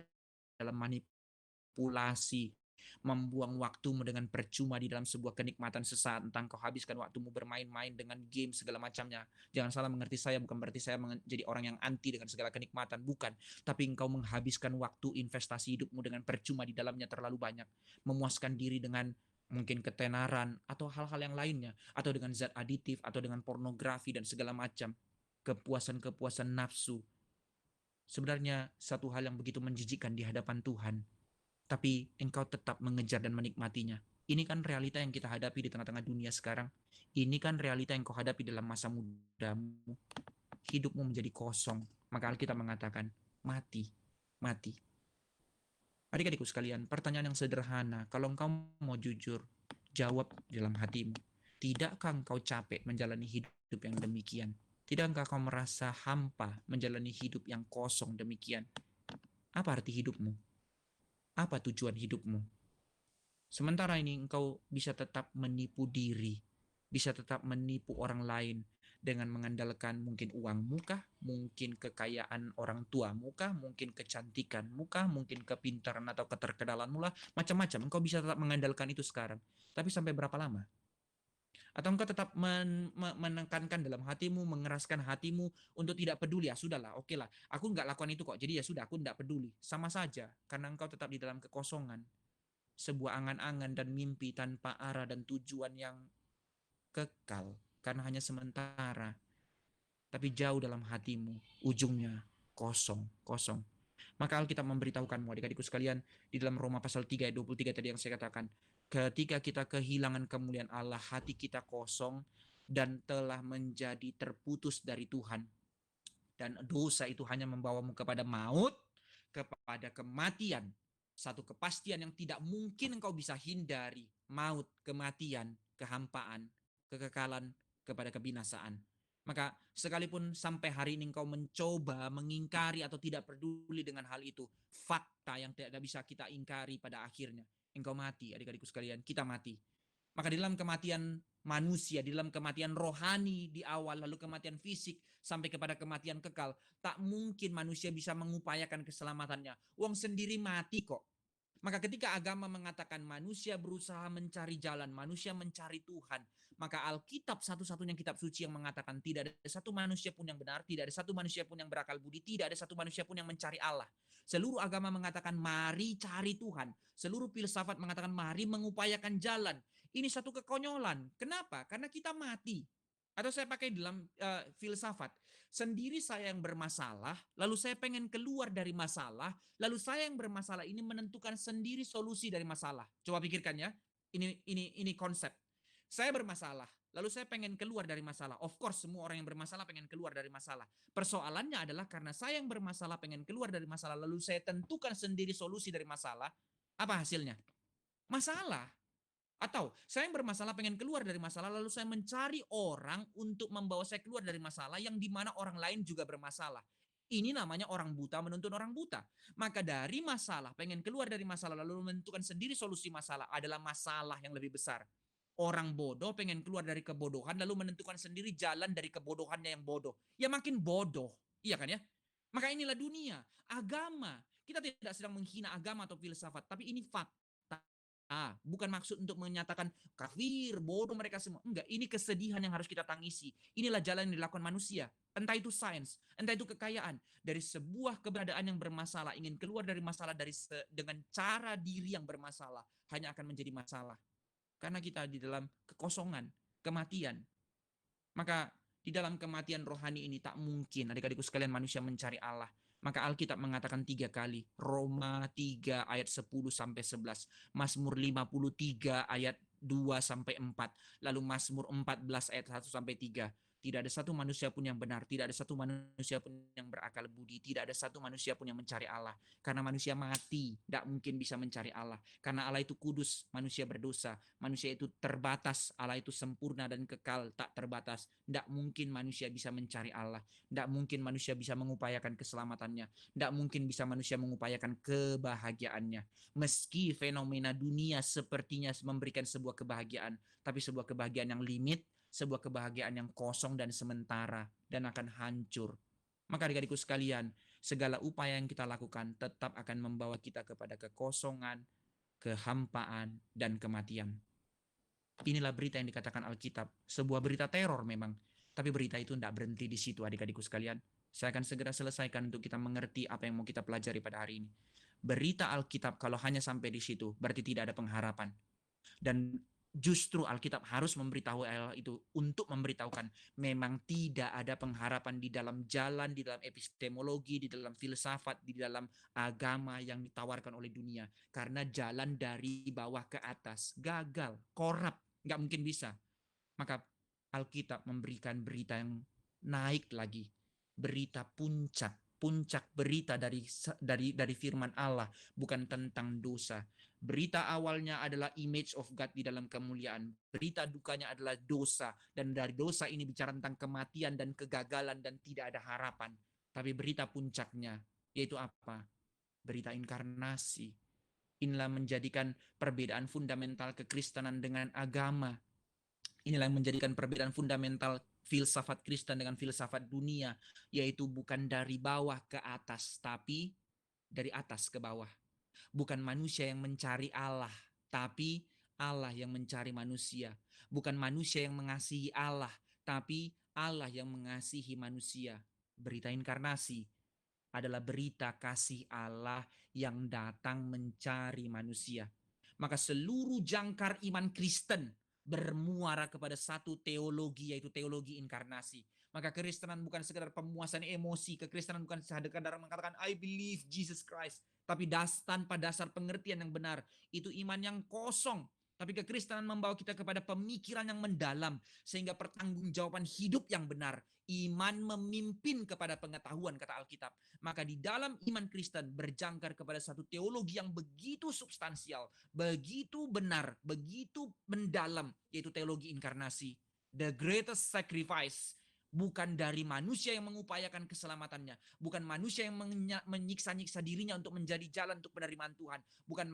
dalam manipulasi, membuang waktumu dengan percuma di dalam sebuah kenikmatan sesaat, entah engkau habiskan waktumu bermain-main dengan game segala macamnya. Jangan salah mengerti saya, bukan berarti saya menjadi orang yang anti dengan segala kenikmatan, bukan. Tapi engkau menghabiskan waktu investasi hidupmu dengan percuma di dalamnya terlalu banyak, memuaskan diri dengan mungkin ketenaran atau hal-hal yang lainnya, atau dengan zat aditif, atau dengan pornografi dan segala macam kepuasan-kepuasan nafsu. Sebenarnya satu hal yang begitu menjijikkan di hadapan Tuhan, tapi engkau tetap mengejar dan menikmatinya. Ini kan realita yang kita hadapi di tengah-tengah dunia sekarang. Ini kan realita yang kau hadapi dalam masa mudamu. Hidupmu menjadi kosong. Maka Alkitab mengatakan, mati. Adik-adikku sekalian, pertanyaan yang sederhana. Kalau engkau mau jujur, jawab dalam hatimu. Tidakkah engkau capek menjalani hidup yang demikian? Tidakkah kau merasa hampa menjalani hidup yang kosong demikian? Apa arti hidupmu? Apa tujuan hidupmu? Sementara ini engkau bisa tetap menipu diri, bisa tetap menipu orang lain dengan mengandalkan mungkin uang muka, mungkin kekayaan orang tua muka, mungkin kecantikan muka, mungkin kepintaran atau keterkenalan mula, macam-macam. Engkau bisa tetap mengandalkan itu sekarang. Tapi sampai berapa lama? Atau engkau tetap menekankan dalam hatimu, mengeraskan hatimu untuk tidak peduli, ya sudahlah, oke lah, aku nggak lakukan itu kok, jadi ya sudah, aku nggak peduli. Sama saja, karena engkau tetap di dalam kekosongan, sebuah angan-angan dan mimpi tanpa arah dan tujuan yang kekal, karena hanya sementara, tapi jauh dalam hatimu, ujungnya kosong, kosong. Maka Alkitab memberitahukanmu, adik-adikku sekalian, di dalam Roma pasal 3 ayat 23 tadi yang saya katakan, ketika kita kehilangan kemuliaan Allah, hati kita kosong dan telah menjadi terputus dari Tuhan. Dan dosa itu hanya membawamu kepada maut, kepada kematian. Satu kepastian yang tidak mungkin engkau bisa hindari. Maut, kematian, kehampaan, kekekalan, kepada kebinasaan. Maka sekalipun sampai hari ini engkau mencoba mengingkari atau tidak peduli dengan hal itu, fakta yang tidak bisa kita ingkari pada akhirnya, engkau mati, adik-adikku sekalian, kita mati. Maka di dalam kematian manusia, di dalam kematian rohani di awal, lalu kematian fisik, sampai kepada kematian kekal, tak mungkin manusia bisa mengupayakan keselamatannya. Wong sendiri mati kok. Maka ketika agama mengatakan manusia berusaha mencari jalan, manusia mencari Tuhan, maka Alkitab satu-satunya kitab suci yang mengatakan tidak ada satu manusia pun yang benar, tidak ada satu manusia pun yang berakal budi, tidak ada satu manusia pun yang mencari Allah. Seluruh agama mengatakan mari cari Tuhan. Seluruh filsafat mengatakan mari mengupayakan jalan. Ini satu kekonyolan. Kenapa? Karena kita mati. Atau saya pakai dalam filsafat, sendiri saya yang bermasalah, lalu saya pengen keluar dari masalah, lalu saya yang bermasalah ini menentukan sendiri solusi dari masalah. Coba pikirkan ya, ini konsep. Saya bermasalah, lalu saya pengen keluar dari masalah. Of course, semua orang yang bermasalah pengen keluar dari masalah. Persoalannya adalah karena saya yang bermasalah pengen keluar dari masalah, lalu saya tentukan sendiri solusi dari masalah, apa hasilnya? Masalah. Atau saya yang bermasalah pengen keluar dari masalah, lalu saya mencari orang untuk membawa saya keluar dari masalah yang dimana orang lain juga bermasalah. Ini namanya orang buta menuntun orang buta. Maka dari masalah, pengen keluar dari masalah, lalu menentukan sendiri solusi masalah adalah masalah yang lebih besar. Orang bodoh pengen keluar dari kebodohan, lalu menentukan sendiri jalan dari kebodohannya yang bodoh. Ya makin bodoh, iya kan ya? Maka inilah dunia, agama. Kita tidak sedang menghina agama atau filsafat, tapi ini fakta. Bukan maksud untuk menyatakan kafir, bodoh mereka semua. Enggak, ini kesedihan yang harus kita tangisi. Inilah jalan yang dilakukan manusia. Entah itu sains, entah itu kekayaan. Dari sebuah keberadaan yang bermasalah, ingin keluar dari masalah dengan cara diri yang bermasalah, hanya akan menjadi masalah. Karena kita di dalam kekosongan, kematian. Maka di dalam kematian rohani ini tak mungkin adik-adikku sekalian manusia mencari Allah. Maka Alkitab mengatakan 3 kali. Roma 3 ayat 10 sampai 11. Mazmur 53 ayat 2 sampai 4. Lalu Mazmur 14 ayat 1 sampai 3. Tidak ada satu manusia pun yang benar, tidak ada satu manusia pun yang berakal budi, tidak ada satu manusia pun yang mencari Allah. Karena manusia mati, tidak mungkin bisa mencari Allah. Karena Allah itu kudus, manusia berdosa. Manusia itu terbatas, Allah itu sempurna dan kekal, tak terbatas. Tidak mungkin manusia bisa mencari Allah. Tidak mungkin manusia bisa mengupayakan keselamatannya. Tidak mungkin bisa manusia mengupayakan kebahagiaannya. Meski fenomena dunia sepertinya memberikan sebuah kebahagiaan, tapi sebuah kebahagiaan yang limit, sebuah kebahagiaan yang kosong dan sementara dan akan hancur. Maka adik-adikku sekalian, segala upaya yang kita lakukan tetap akan membawa kita kepada kekosongan, kehampaan, dan kematian. Inilah berita yang dikatakan Alkitab. Sebuah berita teror memang. Tapi berita itu tidak berhenti di situ adik-adikku sekalian. Saya akan segera selesaikan untuk kita mengerti apa yang mau kita pelajari pada hari ini. Berita Alkitab kalau hanya sampai di situ, berarti tidak ada pengharapan. Dan justru Alkitab harus memberitahu itu untuk memberitahukan memang tidak ada pengharapan di dalam jalan, di dalam epistemologi, di dalam filsafat, di dalam agama yang ditawarkan oleh dunia. Karena jalan dari bawah ke atas gagal, korup, nggak mungkin bisa. Maka Alkitab memberikan berita yang naik lagi, berita puncak berita dari firman Allah, bukan tentang dosa. Berita awalnya adalah image of God di dalam kemuliaan. Berita dukanya adalah dosa. Dan dari dosa ini bicara tentang kematian dan kegagalan dan tidak ada harapan. Tapi berita puncaknya yaitu apa? Berita inkarnasi. Inilah menjadikan perbedaan fundamental kekristenan dengan agama. Inilah yang menjadikan perbedaan fundamental filsafat Kristen dengan filsafat dunia, yaitu bukan dari bawah ke atas, tapi dari atas ke bawah. Bukan manusia yang mencari Allah, tapi Allah yang mencari manusia. Bukan manusia yang mengasihi Allah, tapi Allah yang mengasihi manusia. Berita inkarnasi adalah berita kasih Allah yang datang mencari manusia. Maka seluruh jangkar iman Kristen bermuara kepada satu teologi, yaitu teologi inkarnasi. Maka kekristenan bukan sekedar pemuasan emosi, kekristenan bukan sekadar mengatakan I believe Jesus Christ, tapi tanpa dasar pengertian yang benar. Itu iman yang kosong. Tapi kekristenan membawa kita kepada pemikiran yang mendalam, sehingga pertanggungjawaban hidup yang benar. Iman memimpin kepada pengetahuan, kata Alkitab. Maka di dalam iman Kristen berjangkar kepada satu teologi yang begitu substansial, begitu benar, begitu mendalam, yaitu teologi inkarnasi. The greatest sacrifice. Bukan dari manusia yang mengupayakan keselamatannya. Bukan manusia yang menyiksa-nyiksa dirinya untuk menjadi jalan untuk penerimaan Tuhan. Bukan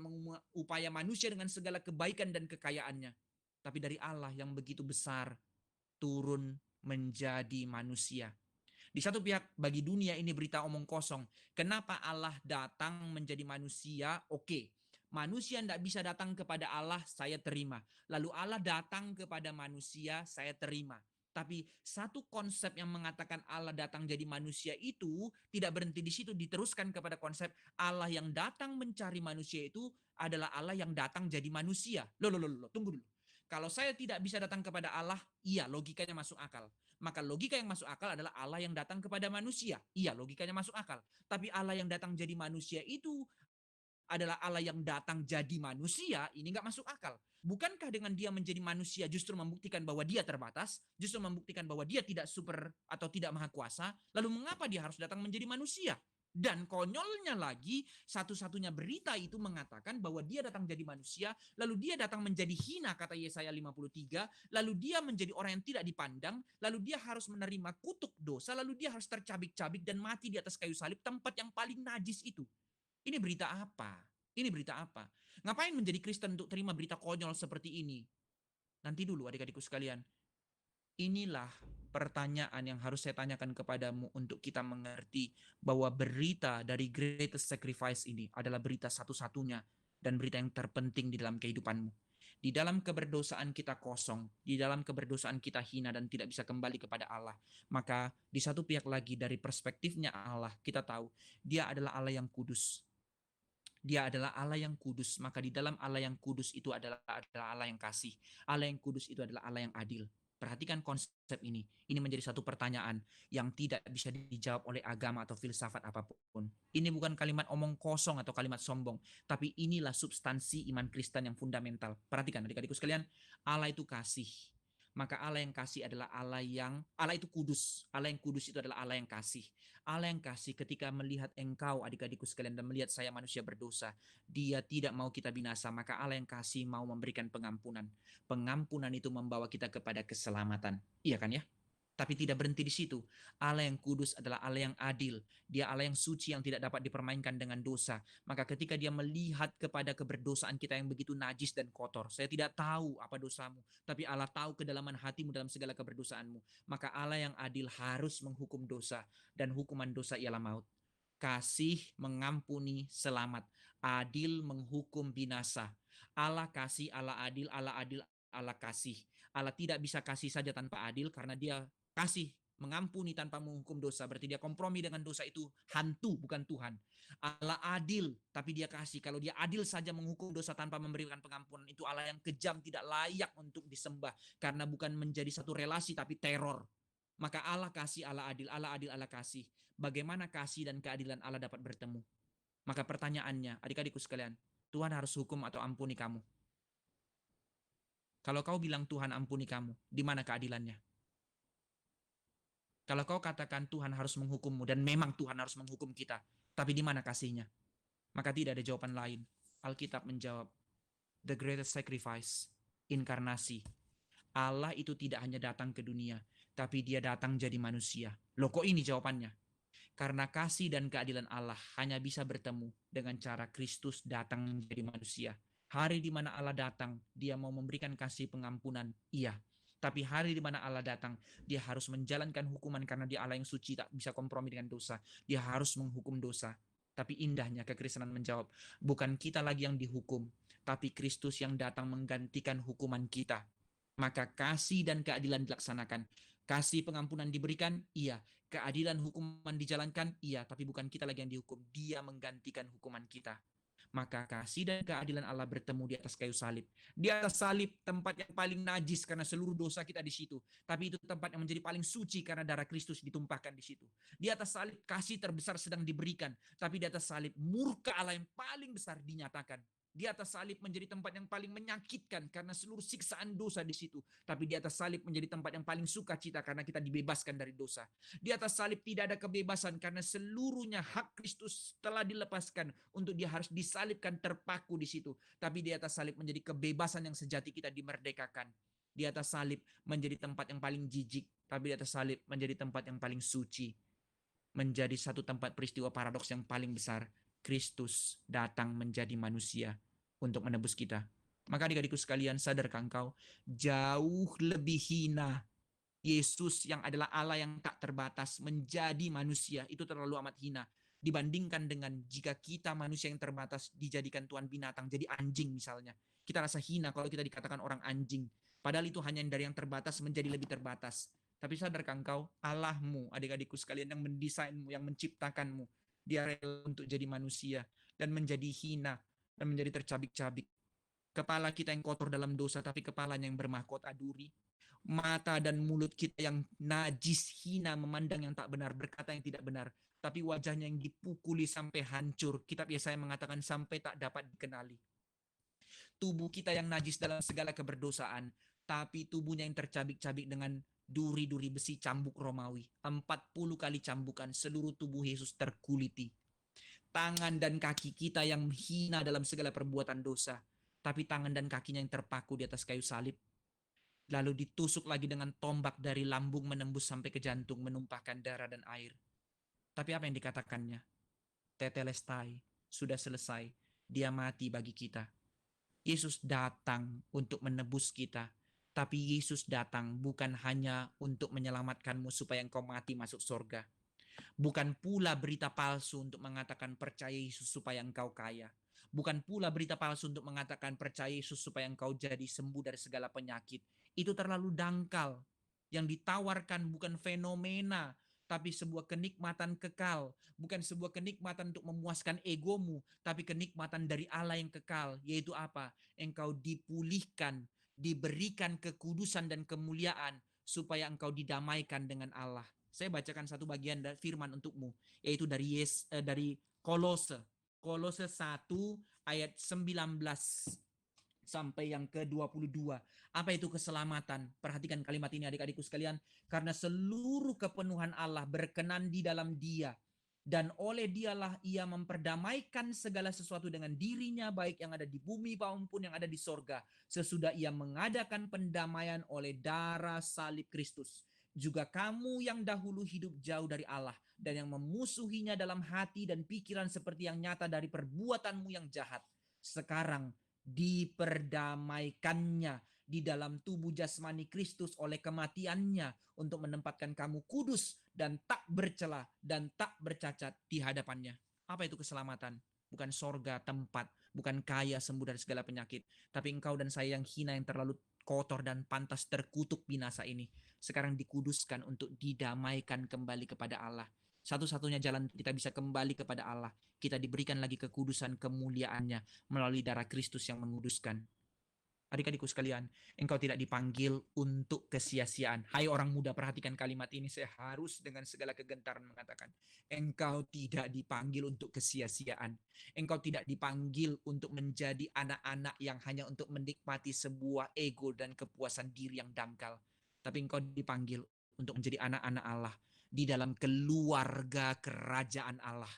upaya manusia dengan segala kebaikan dan kekayaannya. Tapi dari Allah yang begitu besar turun menjadi manusia. Di satu pihak bagi dunia ini berita omong kosong. Kenapa Allah datang menjadi manusia? Oke. Manusia tidak bisa datang kepada Allah, saya terima. Lalu Allah datang kepada manusia, saya terima. Tapi satu konsep yang mengatakan Allah datang jadi manusia itu tidak berhenti di situ, diteruskan kepada konsep Allah yang datang mencari manusia itu adalah Allah yang datang jadi manusia. Loh, tunggu dulu. Kalau saya tidak bisa datang kepada Allah, iya logikanya masuk akal. Maka logika yang masuk akal adalah Allah yang datang kepada manusia. Iya logikanya masuk akal. Tapi Allah yang datang jadi manusia itu adalah Allah yang datang jadi manusia, ini nggak masuk akal. Bukankah dengan dia menjadi manusia justru membuktikan bahwa dia terbatas, justru membuktikan bahwa dia tidak super atau tidak maha kuasa, lalu mengapa dia harus datang menjadi manusia? Dan konyolnya lagi, satu-satunya berita itu mengatakan bahwa dia datang jadi manusia, lalu dia datang menjadi hina, kata Yesaya 53, lalu dia menjadi orang yang tidak dipandang, lalu dia harus menerima kutuk dosa, lalu dia harus tercabik-cabik dan mati di atas kayu salib, tempat yang paling najis itu. Ini berita apa? Ini berita apa? Ngapain menjadi Kristen untuk terima berita konyol seperti ini? Nanti dulu adik-adikku sekalian. Inilah pertanyaan yang harus saya tanyakan kepadamu untuk kita mengerti bahwa berita dari greatest sacrifice ini adalah berita satu-satunya dan berita yang terpenting di dalam kehidupanmu. Di dalam keberdosaan kita kosong, di dalam keberdosaan kita hina dan tidak bisa kembali kepada Allah. Maka di satu pihak lagi dari perspektifnya Allah, kita tahu dia adalah Allah yang kudus. Dia adalah Allah yang kudus, maka di dalam Allah yang kudus itu adalah Allah yang kasih. Allah yang kudus itu adalah Allah yang adil. Perhatikan konsep ini. Ini menjadi satu pertanyaan yang tidak bisa dijawab oleh agama atau filsafat apapun. Ini bukan kalimat omong kosong atau kalimat sombong, tapi inilah substansi iman Kristen yang fundamental. Perhatikan adik-adikku sekalian, Allah itu kasih. Maka Allah yang kasih adalah Allah itu kudus. Allah yang kudus itu adalah Allah yang kasih. Allah yang kasih ketika melihat engkau adik-adikku sekalian dan melihat saya manusia berdosa, dia tidak mau kita binasa, maka Allah yang kasih mau memberikan pengampunan. Pengampunan itu membawa kita kepada keselamatan. Iya kan ya? Tapi tidak berhenti di situ. Allah yang kudus adalah Allah yang adil. Dia Allah yang suci yang tidak dapat dipermainkan dengan dosa. Maka ketika dia melihat kepada keberdosaan kita yang begitu najis dan kotor. Saya tidak tahu apa dosamu. Tapi Allah tahu kedalaman hatimu dalam segala keberdosaanmu. Maka Allah yang adil harus menghukum dosa. Dan hukuman dosa ialah maut. Kasih mengampuni selamat. Adil menghukum binasa. Allah kasih, Allah adil, Allah adil, Allah kasih. Allah tidak bisa kasih saja tanpa adil karena dia kasih mengampuni tanpa menghukum dosa. Berarti dia kompromi dengan dosa itu hantu, bukan Tuhan. Allah adil, tapi dia kasih. Kalau dia adil saja menghukum dosa tanpa memberikan pengampunan, itu Allah yang kejam, tidak layak untuk disembah. Karena bukan menjadi satu relasi, tapi teror. Maka Allah kasih, Allah adil, Allah adil, Allah kasih. Bagaimana kasih dan keadilan Allah dapat bertemu? Maka pertanyaannya, adik-adikku sekalian, Tuhan harus hukum atau ampuni kamu? Kalau kau bilang Tuhan ampuni kamu, di mana keadilannya? Kalau kau katakan Tuhan harus menghukummu, dan memang Tuhan harus menghukum kita, tapi di mana kasihnya? Maka tidak ada jawaban lain. Alkitab menjawab, the greatest sacrifice, inkarnasi. Allah itu tidak hanya datang ke dunia, tapi dia datang jadi manusia. Loh kok ini jawabannya? Karena kasih dan keadilan Allah hanya bisa bertemu dengan cara Kristus datang menjadi manusia. Hari di mana Allah datang, dia mau memberikan kasih pengampunan, iya. Tapi hari di mana Allah datang, dia harus menjalankan hukuman karena dia Allah yang suci, tak bisa kompromi dengan dosa. Dia harus menghukum dosa. Tapi indahnya kekristenan menjawab, bukan kita lagi yang dihukum, tapi Kristus yang datang menggantikan hukuman kita. Maka kasih dan keadilan dilaksanakan. Kasih pengampunan diberikan, iya. Keadilan hukuman dijalankan, iya. Tapi bukan kita lagi yang dihukum, dia menggantikan hukuman kita. Maka kasih dan keadilan Allah bertemu di atas kayu salib. Di atas salib, tempat yang paling najis karena seluruh dosa kita di situ. Tapi itu tempat yang menjadi paling suci karena darah Kristus ditumpahkan di situ. Di atas salib, kasih terbesar sedang diberikan. Tapi di atas salib, murka Allah yang paling besar dinyatakan. Di atas salib menjadi tempat yang paling menyakitkan karena seluruh siksaan dosa di situ. Tapi di atas salib menjadi tempat yang paling sukacita karena kita dibebaskan dari dosa. Di atas salib tidak ada kebebasan karena seluruhnya hak Kristus telah dilepaskan untuk dia harus disalibkan terpaku di situ. Tapi di atas salib menjadi kebebasan yang sejati kita dimerdekakan. Di atas salib menjadi tempat yang paling jijik, tapi di atas salib menjadi tempat yang paling suci. Menjadi satu tempat peristiwa paradoks yang paling besar. Kristus datang menjadi manusia untuk menebus kita. Maka adik-adikku sekalian, sadarkah engkau jauh lebih hina Yesus yang adalah Allah yang tak terbatas menjadi manusia, itu terlalu amat hina dibandingkan dengan jika kita manusia yang terbatas dijadikan tuan binatang, jadi anjing misalnya. Kita rasa hina kalau kita dikatakan orang anjing. Padahal itu hanya dari yang terbatas menjadi lebih terbatas. Tapi sadarkah engkau, Allahmu, adik-adikku sekalian, yang mendesainmu, yang menciptakanmu, dia rela untuk jadi manusia dan menjadi hina dan menjadi tercabik-cabik. Kepala kita yang kotor dalam dosa, tapi kepalanya yang bermahkota duri. Mata dan mulut kita yang najis, hina, memandang yang tak benar, berkata yang tidak benar. Tapi wajahnya yang dipukuli sampai hancur. Kitab Yesaya mengatakan sampai tak dapat dikenali. Tubuh kita yang najis dalam segala keberdosaan, tapi tubuhnya yang tercabik-cabik dengan duri-duri besi cambuk Romawi. 40 kali cambukan, seluruh tubuh Yesus terkuliti. Tangan dan kaki kita yang hina dalam segala perbuatan dosa, tapi tangan dan kakinya yang terpaku di atas kayu salib. Lalu ditusuk lagi dengan tombak dari lambung menembus sampai ke jantung, menumpahkan darah dan air. Tapi apa yang dikatakannya? Tetelestai, sudah selesai. Dia mati bagi kita. Yesus datang untuk menebus kita. Tapi Yesus datang bukan hanya untuk menyelamatkanmu supaya engkau mati masuk surga. Bukan pula berita palsu untuk mengatakan percaya Yesus supaya engkau kaya. Bukan pula berita palsu untuk mengatakan percaya Yesus supaya engkau jadi sembuh dari segala penyakit. Itu terlalu dangkal. Yang ditawarkan bukan fenomena, tapi sebuah kenikmatan kekal. Bukan sebuah kenikmatan untuk memuaskan egomu, tapi kenikmatan dari Allah yang kekal. Yaitu apa? Engkau dipulihkan, diberikan kekudusan dan kemuliaan, supaya engkau didamaikan dengan Allah. Saya bacakan satu bagian dari firman untukmu, yaitu dari Kolose. Kolose 1 ayat 19 sampai yang ke-22. Apa itu keselamatan? Perhatikan kalimat ini adik-adikku sekalian. Karena seluruh kepenuhan Allah berkenan di dalam Dia. Dan oleh Dialah ia memperdamaikan segala sesuatu dengan dirinya, baik yang ada di bumi maupun yang ada di sorga. Sesudah ia mengadakan pendamaian oleh darah salib Kristus. Juga kamu yang dahulu hidup jauh dari Allah dan yang memusuhinya dalam hati dan pikiran seperti yang nyata dari perbuatanmu yang jahat. Sekarang diperdamaikannya di dalam tubuh jasmani Kristus oleh kematiannya untuk menempatkan kamu kudus dan tak bercela dan tak bercacat di hadapannya. Apa itu keselamatan? Bukan sorga tempat, bukan kaya sembuh dari segala penyakit, tapi engkau dan saya yang hina, yang terlalu kotor dan pantas terkutuk binasa ini, sekarang dikuduskan untuk didamaikan kembali kepada Allah. Satu-satunya jalan kita bisa kembali kepada Allah, kita diberikan lagi kekudusan kemuliaannya melalui darah Kristus yang menguduskan. Adik-adikku sekalian, engkau tidak dipanggil untuk kesia-siaan. Hai orang muda, perhatikan kalimat ini. Saya harus dengan segala kegentaran mengatakan, engkau tidak dipanggil untuk kesia-siaan. Engkau tidak dipanggil untuk menjadi anak-anak yang hanya untuk menikmati sebuah ego dan kepuasan diri yang dangkal. Tapi engkau dipanggil untuk menjadi anak-anak Allah di dalam keluarga kerajaan Allah.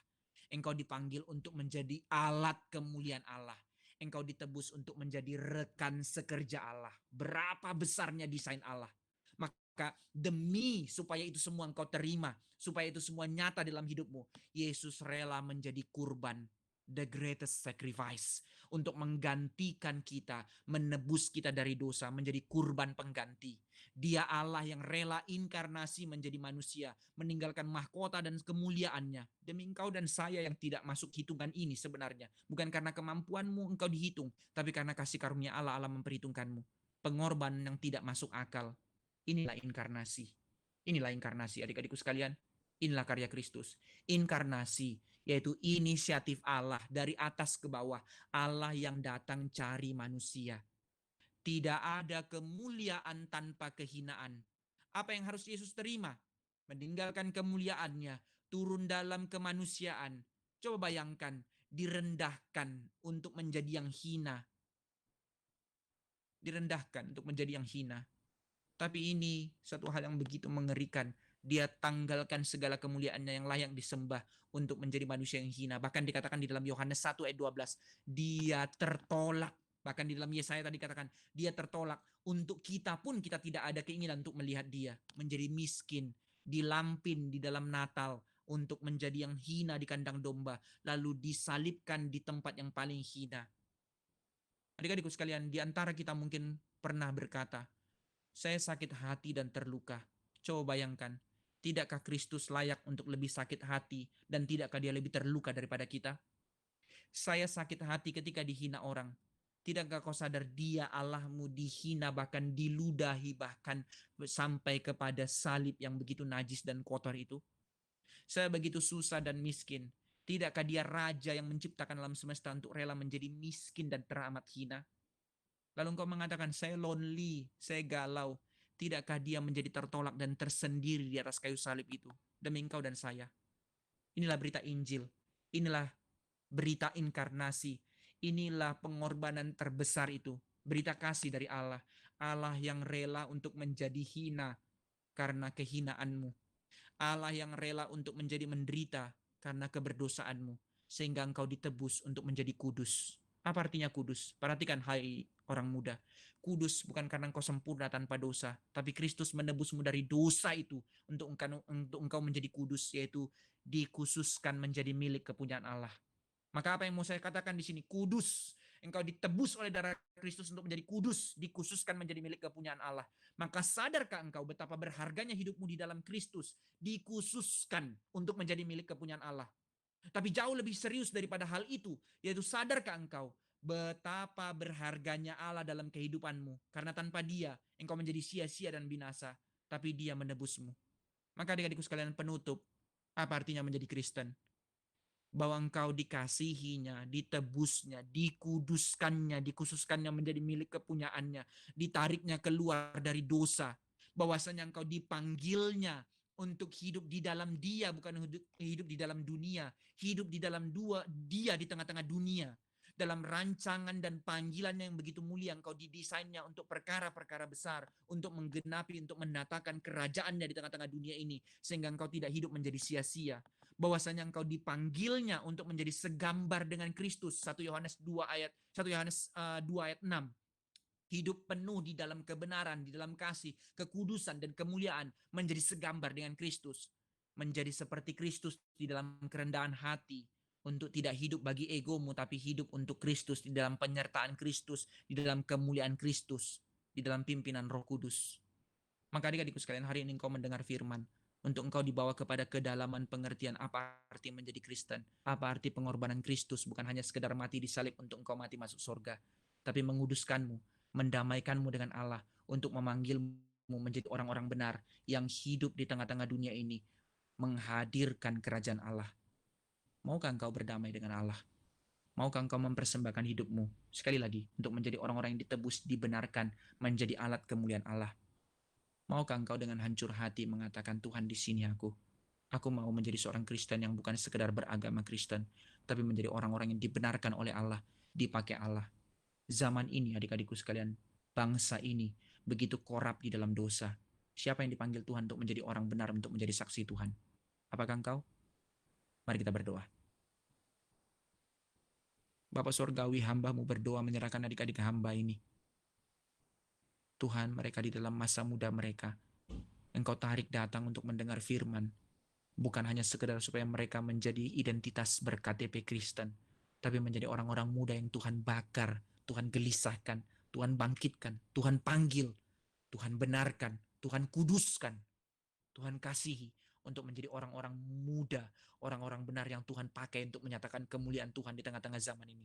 Engkau dipanggil untuk menjadi alat kemuliaan Allah. Engkau ditebus untuk menjadi rekan sekerja Allah. Berapa besarnya desain Allah. Maka demi supaya itu semua engkau terima, supaya itu semua nyata dalam hidupmu, Yesus rela menjadi kurban, the greatest sacrifice, untuk menggantikan kita, menebus kita dari dosa, menjadi kurban pengganti. Dia Allah yang rela inkarnasi menjadi manusia, meninggalkan mahkota dan kemuliaannya demi engkau dan saya yang tidak masuk hitungan ini sebenarnya. Bukan karena kemampuanmu engkau dihitung, tapi karena kasih karunia Allah, Allah memperhitungkanmu. Pengorbanan yang tidak masuk akal. Inilah inkarnasi. Inilah inkarnasi adik-adikku sekalian. Inilah karya Kristus. Inkarnasi yaitu inisiatif Allah dari atas ke bawah. Allah yang datang cari manusia. Tidak ada kemuliaan tanpa kehinaan. Apa yang harus Yesus terima? Meninggalkan kemuliaannya, turun dalam kemanusiaan. Coba bayangkan, direndahkan untuk menjadi yang hina. Direndahkan untuk menjadi yang hina. Tapi ini satu hal yang begitu mengerikan. Dia tanggalkan segala kemuliaannya yang layak disembah untuk menjadi manusia yang hina. Bahkan dikatakan di dalam Yohanes 1 ayat 12, dia tertolak. Bahkan di dalam Yesaya tadi katakan, dia tertolak. Untuk kita pun kita tidak ada keinginan untuk melihat dia. Menjadi miskin, dilampin di dalam Natal, untuk menjadi yang hina di kandang domba. Lalu disalibkan di tempat yang paling hina. Adik-adikku sekalian, di antara kita mungkin pernah berkata, saya sakit hati dan terluka. Coba bayangkan, tidakkah Kristus layak untuk lebih sakit hati dan tidakkah dia lebih terluka daripada kita? Saya sakit hati ketika dihina orang. Tidakkah kau sadar dia Allahmu dihina, bahkan diludahi, bahkan sampai kepada salib yang begitu najis dan kotor itu? Saya begitu susah dan miskin. Tidakkah dia raja yang menciptakan alam semesta untuk rela menjadi miskin dan teramat hina? Lalu engkau mengatakan, saya lonely, saya galau. Tidakkah dia menjadi tertolak dan tersendiri di atas kayu salib itu? Demi engkau dan saya. Inilah berita Injil. Inilah berita inkarnasi. Inilah pengorbanan terbesar itu. Berita kasih dari Allah. Allah yang rela untuk menjadi hina karena kehinaanmu. Allah yang rela untuk menjadi menderita karena keberdosaanmu. Sehingga engkau ditebus untuk menjadi kudus. Apa artinya kudus? Perhatikan hai orang muda. Kudus bukan karena engkau sempurna tanpa dosa, tapi Kristus menebusmu dari dosa itu untuk engkau menjadi kudus, yaitu dikhususkan menjadi milik kepunyaan Allah. Maka apa yang mau saya katakan di sini? Kudus. Engkau ditebus oleh darah Kristus untuk menjadi kudus, dikhususkan menjadi milik kepunyaan Allah. Maka sadarkah engkau betapa berharganya hidupmu di dalam Kristus, dikhususkan untuk menjadi milik kepunyaan Allah? Tapi jauh lebih serius daripada hal itu, yaitu sadarkah engkau betapa berharganya Allah dalam kehidupanmu? Karena tanpa dia, engkau menjadi sia-sia dan binasa, tapi dia menebusmu. Maka adik-adikku sekalian, penutup, apa artinya menjadi Kristen? Bahwa engkau dikasihinya, ditebusnya, dikuduskannya, dikhususkannya menjadi milik kepunyaannya, ditariknya keluar dari dosa, bahwasanya engkau dipanggilnya untuk hidup di dalam dia, bukan hidup di dalam dunia, hidup di dalam dia di tengah-tengah dunia. Dalam rancangan dan panggilannya yang begitu mulia, engkau didesainnya untuk perkara-perkara besar, untuk menggenapi, untuk menatakan kerajaannya di tengah-tengah dunia ini, sehingga engkau tidak hidup menjadi sia-sia. Bahwasanya engkau dipanggilnya untuk menjadi segambar dengan Kristus. 1 Yohanes 2 ayat 6. Hidup penuh di dalam kebenaran, di dalam kasih, kekudusan dan kemuliaan, menjadi segambar dengan Kristus. Menjadi seperti Kristus di dalam kerendahan hati, untuk tidak hidup bagi egomu, tapi hidup untuk Kristus, di dalam penyertaan Kristus, di dalam kemuliaan Kristus, di dalam pimpinan Roh Kudus. Maka adik-adikku sekalian, hari ini engkau mendengar firman, untuk engkau dibawa kepada kedalaman pengertian apa arti menjadi Kristen, apa arti pengorbanan Kristus, bukan hanya sekedar mati di salib untuk engkau mati masuk surga, tapi menguduskanmu, mendamaikanmu dengan Allah, untuk memanggilmu menjadi orang-orang benar yang hidup di tengah-tengah dunia ini, menghadirkan kerajaan Allah. Maukah engkau berdamai dengan Allah? Maukah engkau mempersembahkan hidupmu sekali lagi untuk menjadi orang-orang yang ditebus, dibenarkan, menjadi alat kemuliaan Allah? Maukah engkau dengan hancur hati mengatakan, Tuhan, di sini aku. Aku mau menjadi seorang Kristen yang bukan sekedar beragama Kristen, tapi menjadi orang-orang yang dibenarkan oleh Allah, dipakai Allah. Zaman ini, adik-adikku sekalian, bangsa ini begitu korup di dalam dosa. Siapa yang dipanggil Tuhan untuk menjadi orang benar, untuk menjadi saksi Tuhan? Apakah engkau? Mari kita berdoa. Bapa Surgawi, hamba-Mu berdoa menyerahkan adik-adik hamba ini. Tuhan, mereka di dalam masa muda mereka, Engkau tarik datang untuk mendengar firman, bukan hanya sekedar supaya mereka menjadi identitas berKTP Kristen, tapi menjadi orang-orang muda yang Tuhan bakar, Tuhan gelisahkan, Tuhan bangkitkan, Tuhan panggil, Tuhan benarkan, Tuhan kuduskan, Tuhan kasihi untuk menjadi orang-orang muda, orang-orang benar yang Tuhan pakai untuk menyatakan kemuliaan Tuhan di tengah-tengah zaman ini.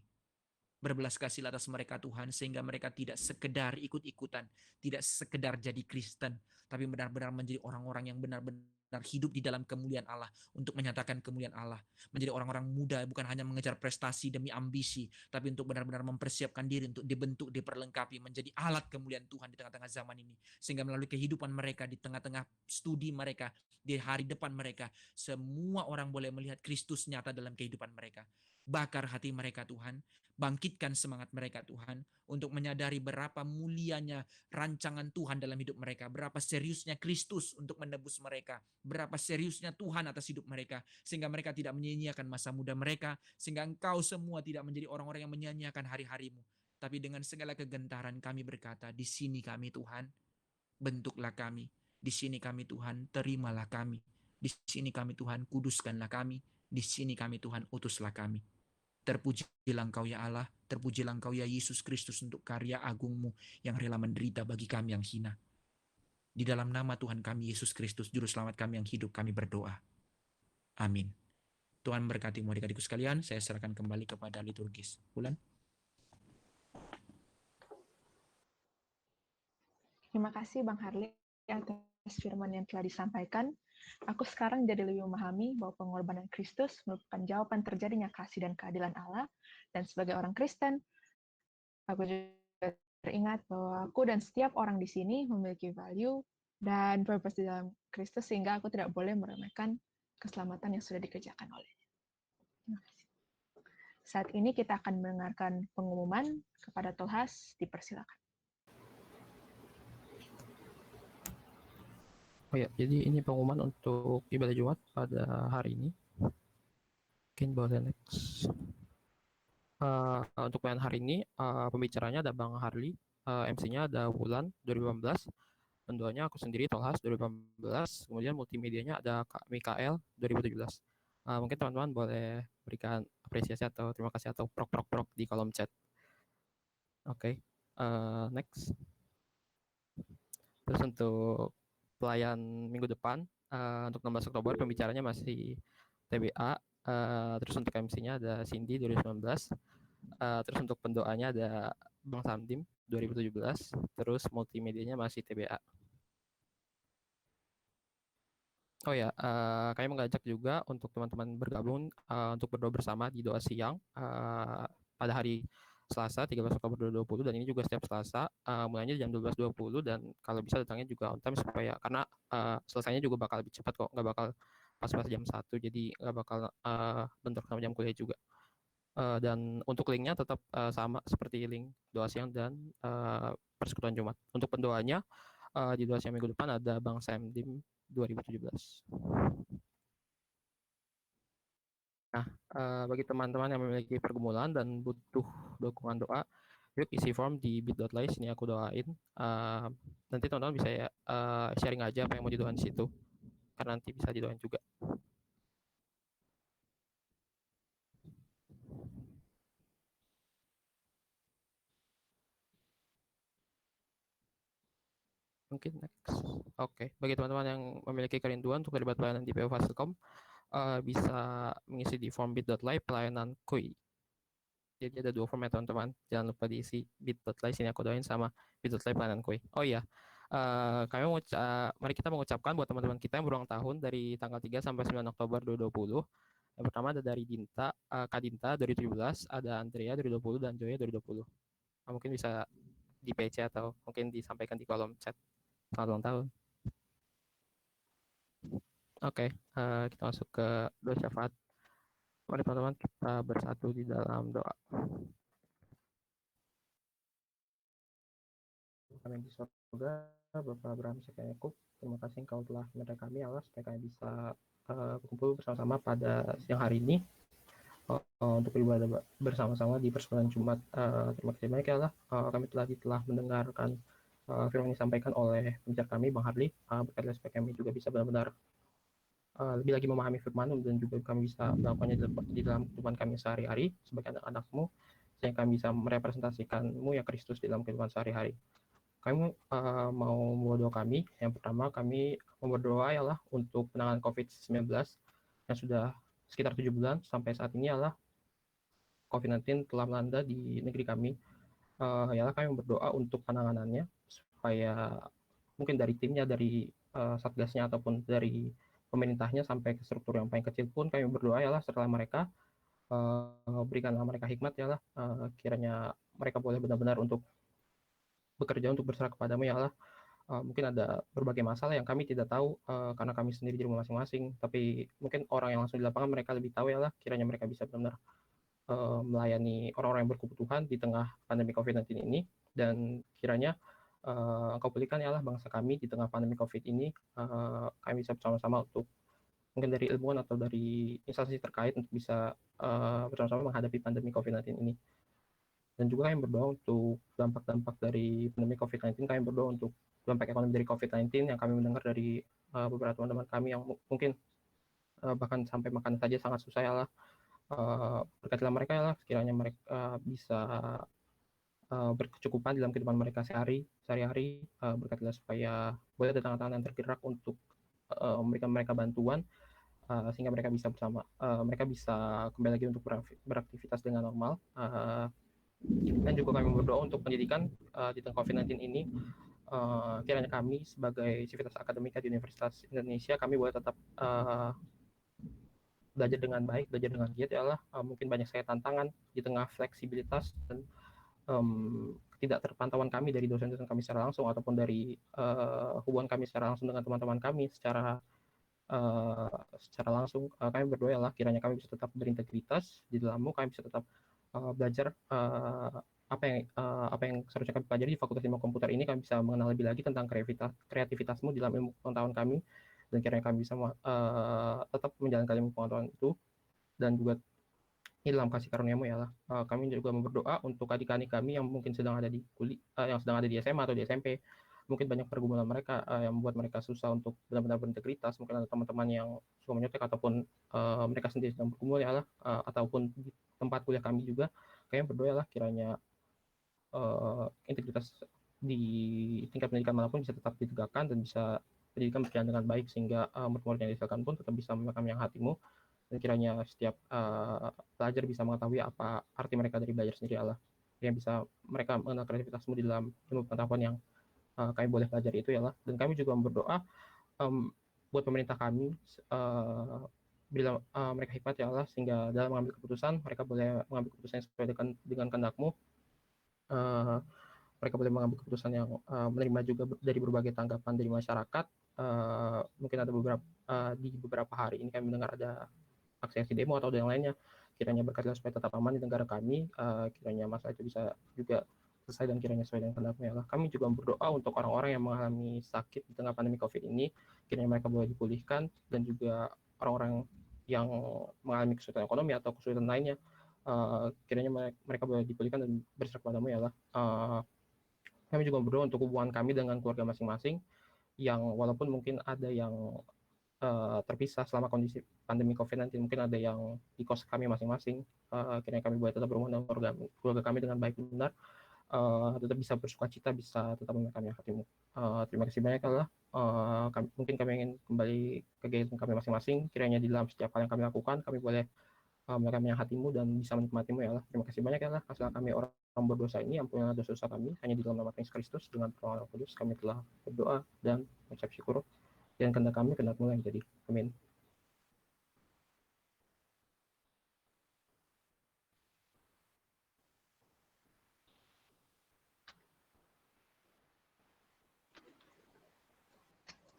Berbelas kasih atas mereka Tuhan, sehingga mereka tidak sekedar ikut-ikutan, tidak sekedar jadi Kristen, tapi benar-benar menjadi orang-orang yang benar-benar hidup di dalam kemuliaan Allah, untuk menyatakan kemuliaan Allah. Menjadi orang-orang muda bukan hanya mengejar prestasi demi ambisi, tapi untuk benar-benar mempersiapkan diri untuk dibentuk, diperlengkapi, menjadi alat kemuliaan Tuhan di tengah-tengah zaman ini. Sehingga melalui kehidupan mereka, di tengah-tengah studi mereka, di hari depan mereka, semua orang boleh melihat Kristus nyata dalam kehidupan mereka. Bakar hati mereka Tuhan, bangkitkan semangat mereka Tuhan, untuk menyadari berapa mulianya rancangan Tuhan dalam hidup mereka, berapa seriusnya Kristus untuk menebus mereka, berapa seriusnya Tuhan atas hidup mereka, sehingga mereka tidak menyia-nyiakan masa muda mereka, sehingga engkau semua tidak menjadi orang-orang yang menyia-nyiakan hari-harimu. Tapi dengan segala kegentaran kami berkata, di sini kami Tuhan, bentuklah kami. Di sini kami Tuhan, terimalah kami. Di sini kami Tuhan, kuduskanlah kami. Di sini kami Tuhan, utuslah kami. Terpujilah Engkau ya Allah, terpujilah Engkau ya Yesus Kristus untuk karya agungmu yang rela menderita bagi kami yang hina. Di dalam nama Tuhan kami Yesus Kristus, Juru Selamat kami yang hidup, kami berdoa. Amin. Tuhan berkati adik-adikku sekalian, saya serahkan kembali kepada liturgis. Bulan. Terima kasih Bang Harli atas firman yang telah disampaikan. Aku sekarang jadi lebih memahami bahwa pengorbanan Kristus merupakan jawaban terjadinya kasih dan keadilan Allah, dan sebagai orang Kristen, aku juga teringat bahwa aku dan setiap orang di sini memiliki value dan purpose di dalam Kristus, sehingga aku tidak boleh meremehkan keselamatan yang sudah dikerjakan olehnya. Terima kasih. Saat ini kita akan mendengarkan pengumuman. Kepada Tolhas, dipersilakan. Oh ya, jadi ini pengumuman untuk ibadah Jumat pada hari ini. Mungkin boleh next. Untuk pelayanan hari ini, pembicaranya ada Bang Harli, MC-nya ada Wulan 2018, pendoanya aku sendiri Tolhas 2018, kemudian multimedianya ada Kak Mikael 2017. Mungkin teman-teman boleh berikan apresiasi atau terima kasih atau prok di kolom chat. Oke, next. Terus untuk pelayan minggu depan, untuk 16 Oktober pembicaranya masih TBA, terus untuk MC-nya ada Cindy 2019, terus untuk pendoanya ada Bang Samdim 2017, terus multimedianya masih TBA. Oh ya, kami mengajak juga untuk teman-teman bergabung untuk berdoa bersama di doa siang pada hari Selasa 13 Oktober 2020, dan ini juga setiap Selasa mulainya jam 12.20, dan kalau bisa datangnya juga on time supaya karena selesainya juga bakal lebih cepat kok, nggak bakal pas-pas jam 1, jadi nggak bakal bentrok sama jam kuliah juga. Dan untuk linknya tetap sama seperti link doa siang dan persekutuan Jumat. Untuk pendoanya di doa siang minggu depan ada Bang Samdim 2017. Nah, bagi teman-teman yang memiliki pergumulan dan butuh dukungan doa, yuk isi form di bit.ly, sini aku doain. Nanti teman-teman bisa sharing aja apa yang mau didoain di situ, karena nanti bisa didoain juga. Mungkin next. Oke, bagi teman-teman yang memiliki kerinduan untuk terlibat pelayanan di PO Fasilkom, bisa mengisi di form bit.ly pelayanan KUI. Jadi ada 2 form ya teman-teman, jangan lupa diisi bit.ly, sini aku doain, sama bit.ly pelayanan KUI. Oh iya, mari kita mengucapkan buat teman-teman kita yang berulang tahun dari tanggal 3 sampai 9 Oktober 2020. Yang pertama ada dari Dinta, Kak Dinta 2017, ada Andrea 2020, dan Joya 2020. Mungkin bisa di PC atau mungkin disampaikan di kolom chat. Selamat ulang tahun. Oke, kita masuk ke doa syafaat. Mari teman-teman kita bersatu di dalam doa. Kami di surga, Bapak Abraham Sekaya Yakub, terima kasih Engkau telah menyertai kami Allah supaya kami bisa berkumpul bersama-sama pada siang hari ini untuk beribadah bersama-sama di persekutuan Jumat. Terima kasih banyak ya Allah, kami telah mendengarkan firman yang disampaikan oleh pembicara kami, Bang Harli, berkaitan supaya kami juga bisa benar-benar lebih lagi memahami firman dan juga kami bisa melakukannya di dalam kehidupan kami sehari-hari sebagai anak-anak-Mu, sehingga kami bisa merepresentasikan-Mu ya Kristus di dalam kehidupan sehari-hari. Kami mau membawa doa kami. Yang pertama, kami mau berdoa ialah untuk penanganan COVID-19 yang sudah sekitar 7 bulan sampai saat ini ialah COVID-19 telah melanda di negeri kami. Ialah kami berdoa untuk penanganannya supaya mungkin dari timnya, dari satgasnya ataupun dari pemerintahnya sampai ke struktur yang paling kecil pun kami berdoa ialah setelah mereka berikanlah mereka hikmat ialah kiranya mereka boleh benar-benar untuk bekerja untuk berserah kepadamu ya Allah. Mungkin ada berbagai masalah yang kami tidak tahu karena kami sendiri di rumah masing-masing, tapi mungkin orang yang langsung di lapangan mereka lebih tahu ya Allah, kiranya mereka bisa benar-benar melayani orang-orang yang berkebutuhan di tengah pandemi COVID-19 ini, dan kiranya Engkau pulihkan ya Allah bangsa kami di tengah pandemi COVID ini. Kami bisa bersama-sama untuk mungkin dari ilmuwan atau dari instansi terkait untuk bisa bersama-sama menghadapi pandemi COVID-19 ini. Dan juga kami berdoa untuk dampak-dampak dari pandemi COVID-19, kami berdoa untuk dampak ekonomi dari COVID-19 yang kami mendengar dari beberapa teman-teman kami yang mungkin bahkan sampai makan saja sangat susah ya Allah. Berkatilah mereka ya Allah, sekiranya mereka bisa berkecukupan dalam kehidupan mereka sehari-hari. Berkatilah supaya boleh ada tangan-tangan yang tergerak untuk memberikan mereka bantuan sehingga mereka bisa mereka bisa kembali lagi untuk beraktivitas dengan normal. Dan juga kami berdoa untuk pendidikan di tengah COVID-19 ini. Kiranya kami sebagai Civitas Akademika di Universitas Indonesia, kami boleh tetap belajar dengan baik, belajar dengan giat ya Allah. Mungkin banyak sekali tantangan di tengah fleksibilitas dan tidak terpantauan kami dari dosen-dosen kami secara langsung ataupun dari hubungan kami secara langsung dengan teman-teman kami secara langsung. Kami berdoa Allah kiranya kami bisa tetap berintegritas di dalam-Mu, kami bisa tetap belajar apa yang seharusnya kami pelajari di Fakultas Ilmu Komputer ini. Kami bisa mengenal lebih lagi tentang kreativitas-Mu di dalam ilmu pengetahuan kami, dan kiranya kami bisa tetap menjalankan ilmu pengetahuan itu. Dan juga di dalam kasih karunia-Mu ya Allah, kami juga berdoa untuk adik-adik kami yang mungkin sedang ada di yang sedang ada di SMA atau di SMP. Mungkin banyak pergumulan mereka yang membuat mereka susah untuk benar-benar berintegritas. Mungkin ada teman-teman yang suka menyontek ataupun mereka sendiri sedang bergumul ya Allah, ataupun di tempat kuliah kami juga. Kami berdoa lah kiranya integritas di tingkat pendidikan manapun bisa tetap ditegakkan dan bisa pendidikan berjalan dengan baik, sehingga murid-murid yang dihasilkan pun tetap bisa memegang yang hatimu, dan kiranya setiap pelajar bisa mengetahui apa arti mereka dari belajar sendiri Allah, yang bisa mereka mengenal kreativitasmu di dalam ilmu pengetahuan yang kami boleh pelajari itu ya Allah. Dan kami juga berdoa buat pemerintah kami, bila mereka hikmat ya Allah, sehingga dalam mengambil keputusan mereka boleh mengambil keputusan yang sesuai dengan kehendak-Mu. Mereka boleh mengambil keputusan yang menerima juga dari berbagai tanggapan dari masyarakat. Mungkin ada di beberapa hari ini kami mendengar ada aksi demo atau yang lainnya. Kiranya berkatilah supaya tetap aman di negara kami. Kiranya masalah itu bisa juga selesai dan kiranya sesuai dengan kehendak-Mu ya Allah. Kami juga berdoa untuk orang-orang yang mengalami sakit di tengah pandemi COVID ini. Kiranya mereka boleh dipulihkan, dan juga orang-orang yang mengalami kesulitan ekonomi atau kesulitan lainnya, kiranya mereka boleh dipulihkan dan berserah kepadamu ya Allah. Kami juga berdoa untuk hubungan kami dengan keluarga masing-masing, yang walaupun mungkin ada yang terpisah selama kondisi pandemi COVID-19, mungkin ada yang di kos kami masing-masing. Kiranya kami boleh tetap berhubungan dengan keluarga kami dengan baik dan benar, tetap bisa bersuka cita, bisa tetap memegang hatimu. Terima kasih banyak Allah. Mungkin kami ingin kembali ke kegiatan kami masing-masing. Kiranya di dalam setiap hal yang kami lakukan, kami boleh memegang hatimu dan bisa menikmatimu ya Allah. Terima kasih banyak ya Allah. Asal kami orang berdosa ini, ampunilah dosa-dosa kami, hanya di dalam nama Yesus Kristus, dengan pertolongan Roh Kudus kami telah berdoa dan mengucap syukur. Dan kehendak kami, kehendak-Mu yang jadi. Amin.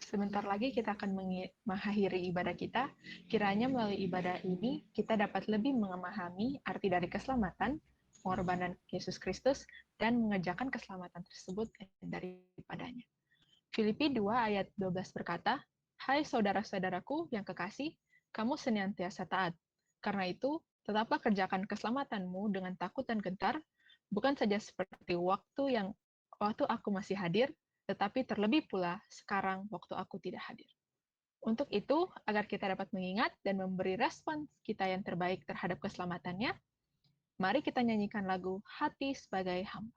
Sebentar lagi kita akan mengakhiri ibadah kita. Kiranya melalui ibadah ini kita dapat lebih memahami arti dari keselamatan, pengorbanan Yesus Kristus, dan mengerjakan keselamatan tersebut daripadanya. Filipi 2 ayat 12 berkata, "Hai saudara-saudaraku yang kekasih, kamu senantiasa taat. Karena itu, tetaplah kerjakan keselamatanmu dengan takut dan gentar, bukan saja seperti waktu yang waktu aku masih hadir, tetapi terlebih pula sekarang waktu aku tidak hadir. Untuk itu, agar kita dapat mengingat dan memberi respons kita yang terbaik terhadap keselamatannya, mari kita nyanyikan lagu Hati Sebagai Hamba.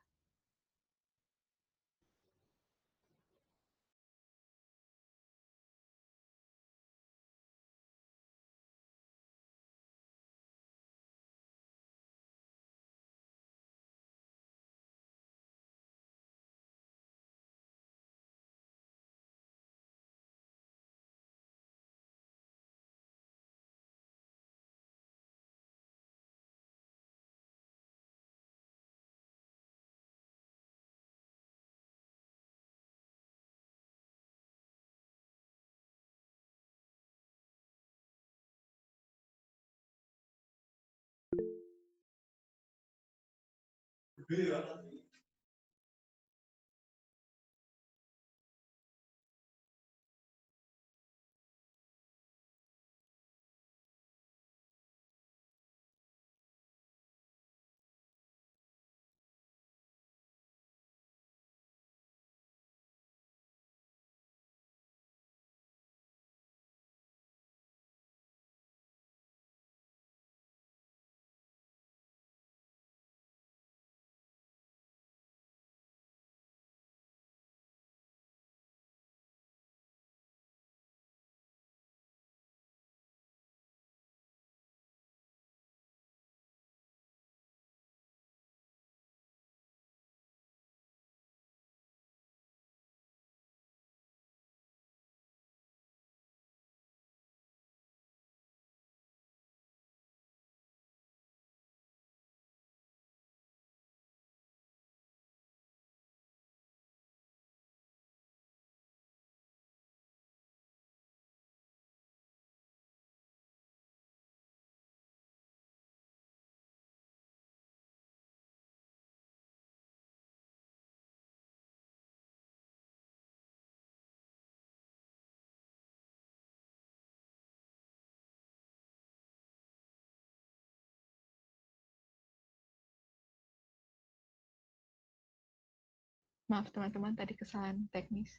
Maaf teman-teman, tadi kesalahan teknis.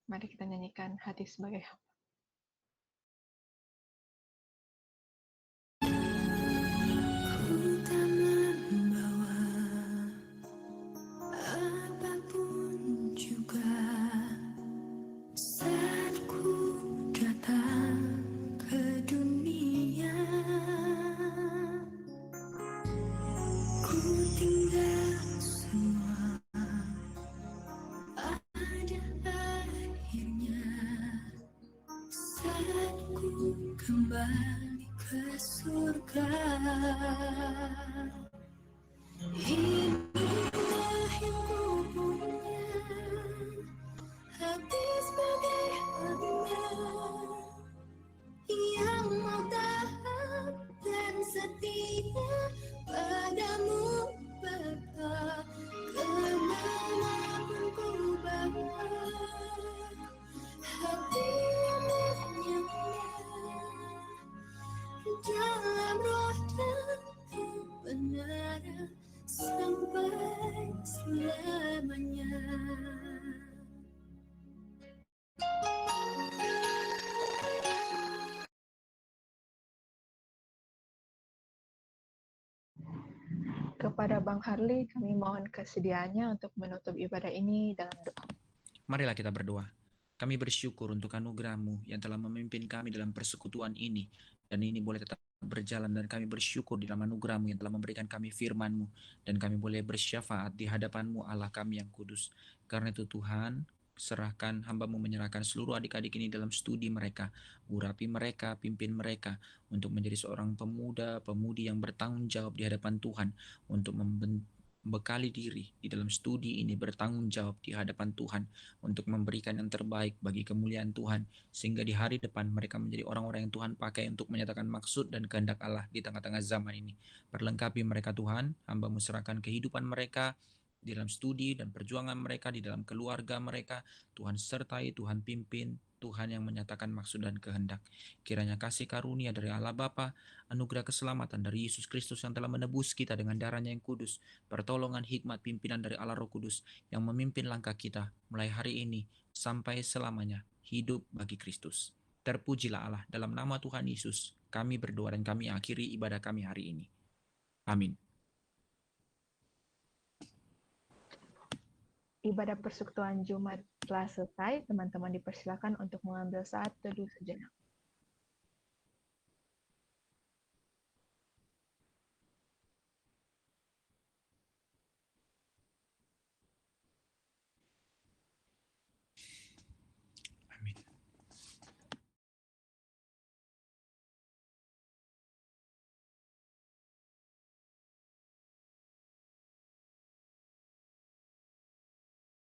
Mari kita nyanyikan Hati Sebagai Hamba. Ku tak membawa apapun juga saat ku datang ke dunia. Ku tinggal semua pada akhirnya saat ku kembali ke surga. Inilah yang ku punya, hati sebagai hamba yang mau taat dan setia padamu Bapa, kemanapun ku bawa hati yang bernyanyi dalam roh dan kebenaran sampai selamanya. Kepada Bang Harley, kami mohon kesediaannya untuk menutup ibadah ini dalam doa. Marilah kita berdoa. Kami bersyukur untuk anugerah-Mu yang telah memimpin kami dalam persekutuan ini. Dan ini boleh tetap berjalan, dan kami bersyukur di dalam anugerah-Mu yang telah memberikan kami firman-Mu. Dan kami boleh bersyafaat di hadapan-Mu, Allah kami yang kudus. Karena itu Tuhan, serahkan hamba-Mu menyerahkan seluruh adik-adik ini dalam studi mereka. Urapi mereka, pimpin mereka untuk menjadi seorang pemuda, pemudi yang bertanggung jawab di hadapan Tuhan. Untuk membekali diri di dalam studi ini, bertanggung jawab di hadapan Tuhan untuk memberikan yang terbaik bagi kemuliaan Tuhan, sehingga di hari depan mereka menjadi orang-orang yang Tuhan pakai untuk menyatakan maksud dan kehendak Allah di tengah-tengah zaman ini. Perlengkapi mereka Tuhan, hamba-Mu serahkan kehidupan mereka di dalam studi dan perjuangan mereka, di dalam keluarga mereka. Tuhan sertai, Tuhan pimpin, Tuhan yang menyatakan maksud dan kehendak. Kiranya kasih karunia dari Allah Bapa, anugerah keselamatan dari Yesus Kristus yang telah menebus kita dengan darahnya yang kudus, pertolongan hikmat pimpinan dari Allah Roh Kudus yang memimpin langkah kita mulai hari ini sampai selamanya hidup bagi Kristus. Terpujilah Allah, dalam nama Tuhan Yesus kami berdoa dan kami akhiri ibadah kami hari ini. Amin. Ibadah persekutuan Jumat telah selesai. Teman-teman dipersilakan untuk mengambil saat teduh sejenak.